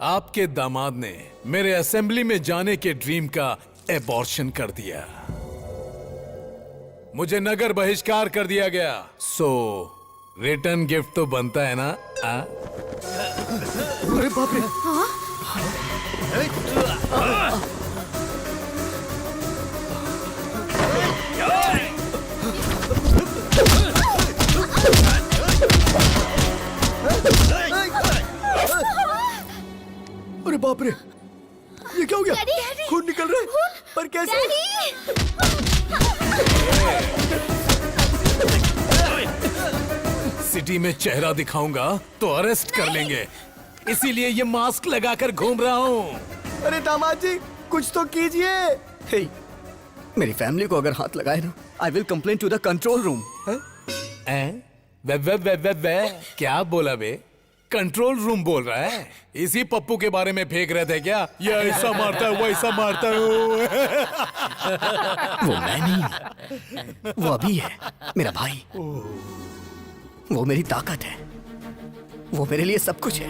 आपके दामाद ने मेरे असेंबली में जाने के ड्रीम का एबॉर्शन कर दिया। मुझे नगर बहिष्कार कर दिया गया। सो रिटर्न गिफ्ट तो बनता है ना? अरे बाप रे! अरे बाप रे! ये क्या हो गया? डैडी! खून निकल रहा है। पर कैसे? सिटी में चेहरा दिखाऊंगा तो अरेस्ट कर लेंगे, इसीलिए ये मास्क लगाकर घूम रहा हूँ। अरे दामाद जी, कुछ तो कीजिए। हे, मेरी फैमिली को अगर हाथ लगाए ना, I will complain to the control room. क्या बोला बे? कंट्रोल रूम बोल रहा है? इसी पप्पू के बारे में फेंक रहे थे क्या? ये ऐसा मारता है, वैसा मारता है। वो मैं नहीं, वो अभी है, मेरा भाई। वो मेरी ताकत है, वो मेरे लिए सब कुछ है।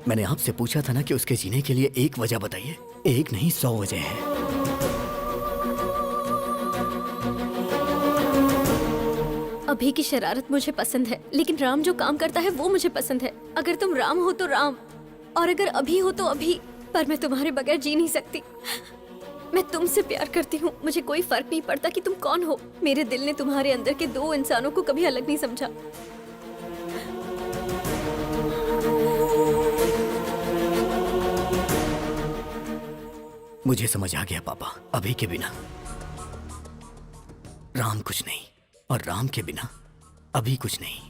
मैंने आपसे पूछा था ना कि उसके जीने के लिए एक वजह बताइए। एक नहीं, 100 वजह है। अभी की शरारत मुझे पसंद है, लेकिन राम जो काम करता है वो मुझे पसंद है। अगर तुम राम हो तो राम, और अगर अभी हो तो अभी। पर मैं तुम्हारे बगैर जी नहीं सकती। मैं तुमसे प्यार करती हूँ। मुझे कोई फर्क नहीं पड़ता कि तुम कौन हो। मेरे दिल ने तुम्हारे अंदर के 2 इंसानों को कभी अलग नहीं समझा। मुझे समझ आ गया पापा, अभी के बिना राम कुछ नहीं, और राम के बिना अभी कुछ नहीं।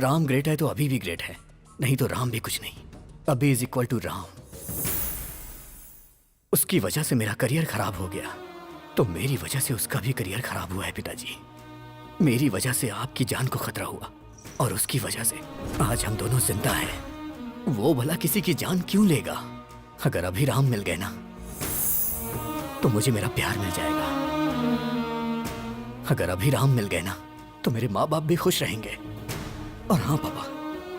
राम ग्रेट है तो अभी भी ग्रेट है, नहीं तो राम भी कुछ नहीं। अभी इज इक्वल टू राम। उसकी वजह से मेरा करियर खराब हो गया, तो मेरी वजह से उसका भी करियर खराब हुआ है पिताजी। मेरी वजह से आपकी जान को खतरा हुआ, और उसकी वजह से आज हम दोनों जिंदा हैं। वो भला किसी की जान क्यों लेगा? अगर अभी राम मिल गए ना, तो मुझे मेरा प्यार मिल जाएगा। अगर अभी राम मिल गए ना, तो मेरे माँ बाप भी खुश रहेंगे। और हाँ पापा,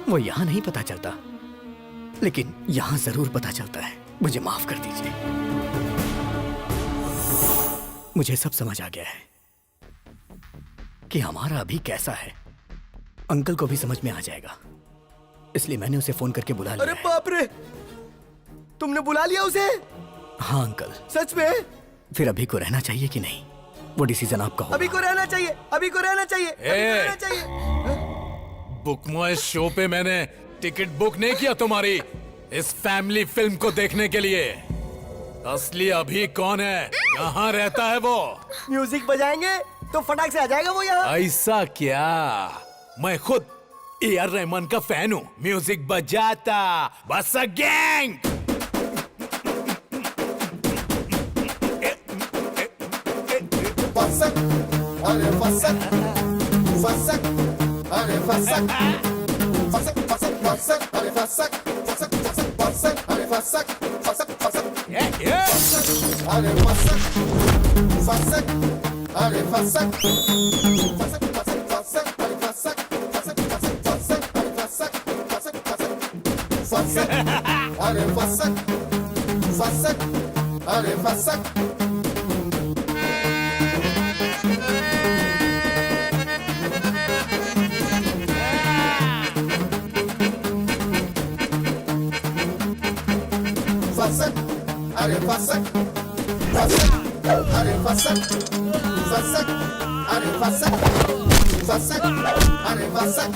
वो यहाँ नहीं पता चलता, लेकिन यहाँ जरूर पता चलता है। मुझे माफ कर दीजिए। मुझे सब समझ आ गया है कि हमारा अभी कैसा है। अंकल को भी समझ में आ जाएगा, इसलिए मैंने उसे फोन करके बुला लिया। अरे बाप रे, तुमने बुला लिया उसे? हाँ अंकल। सच में? फिर अभी को रहना चाहिए कि नहीं, वो डिसीजन आपका होगा। अभी को रहना चाहिए, अभी को रहना चाहिए, अभी को रहना चाहिए। बुक माय शो पे मैंने टिकट बुक नहीं किया तुम्हारी इस फैमिली फिल्म को देखने के लिए। असली अभी कौन है? कहाँ रहता है वो? म्यूजिक बजाएंगे तो फटाक से आ जाएगा वो यहाँ। ऐसा क्या? मैं खुद AR रहमान का फैन हूँ। म्यूजिक बजाता बस गैंग। अरे फसक, फसक, अरे फसक, फसक, फसक, फसक, अरे फसक, फसक, फसक, फसक, अरे फसक, फसक, फसक, अरे फसक, फसक, अरे फसक, फसक, फसक, फसक, अरे फसक, फसक, फसक, फसक, अरे फसक, फसक, फसक, फसक, अरे फसक, फसक, अरे फसक। अरे फसक, फसक, अरे फसक, फसक, अरे फसक, फसक, अरे फसक,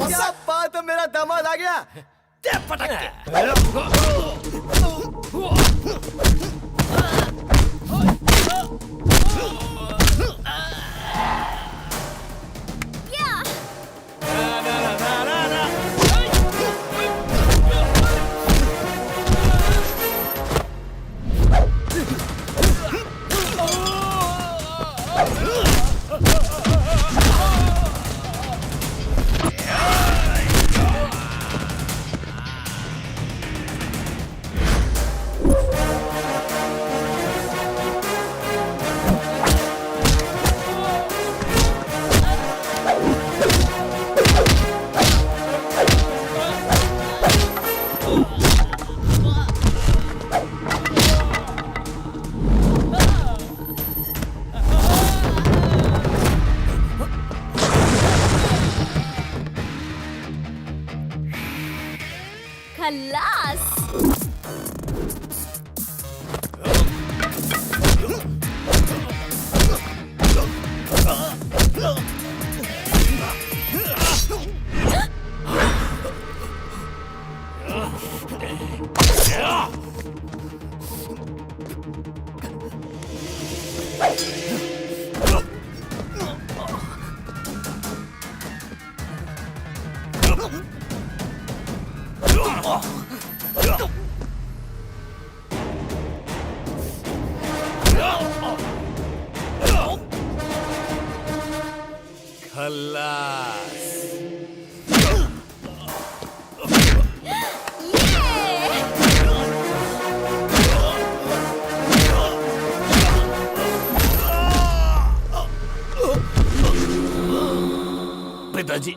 क्या बात है, मेरा दामाद आ गया। खल्लास। खल्लास। पिताजी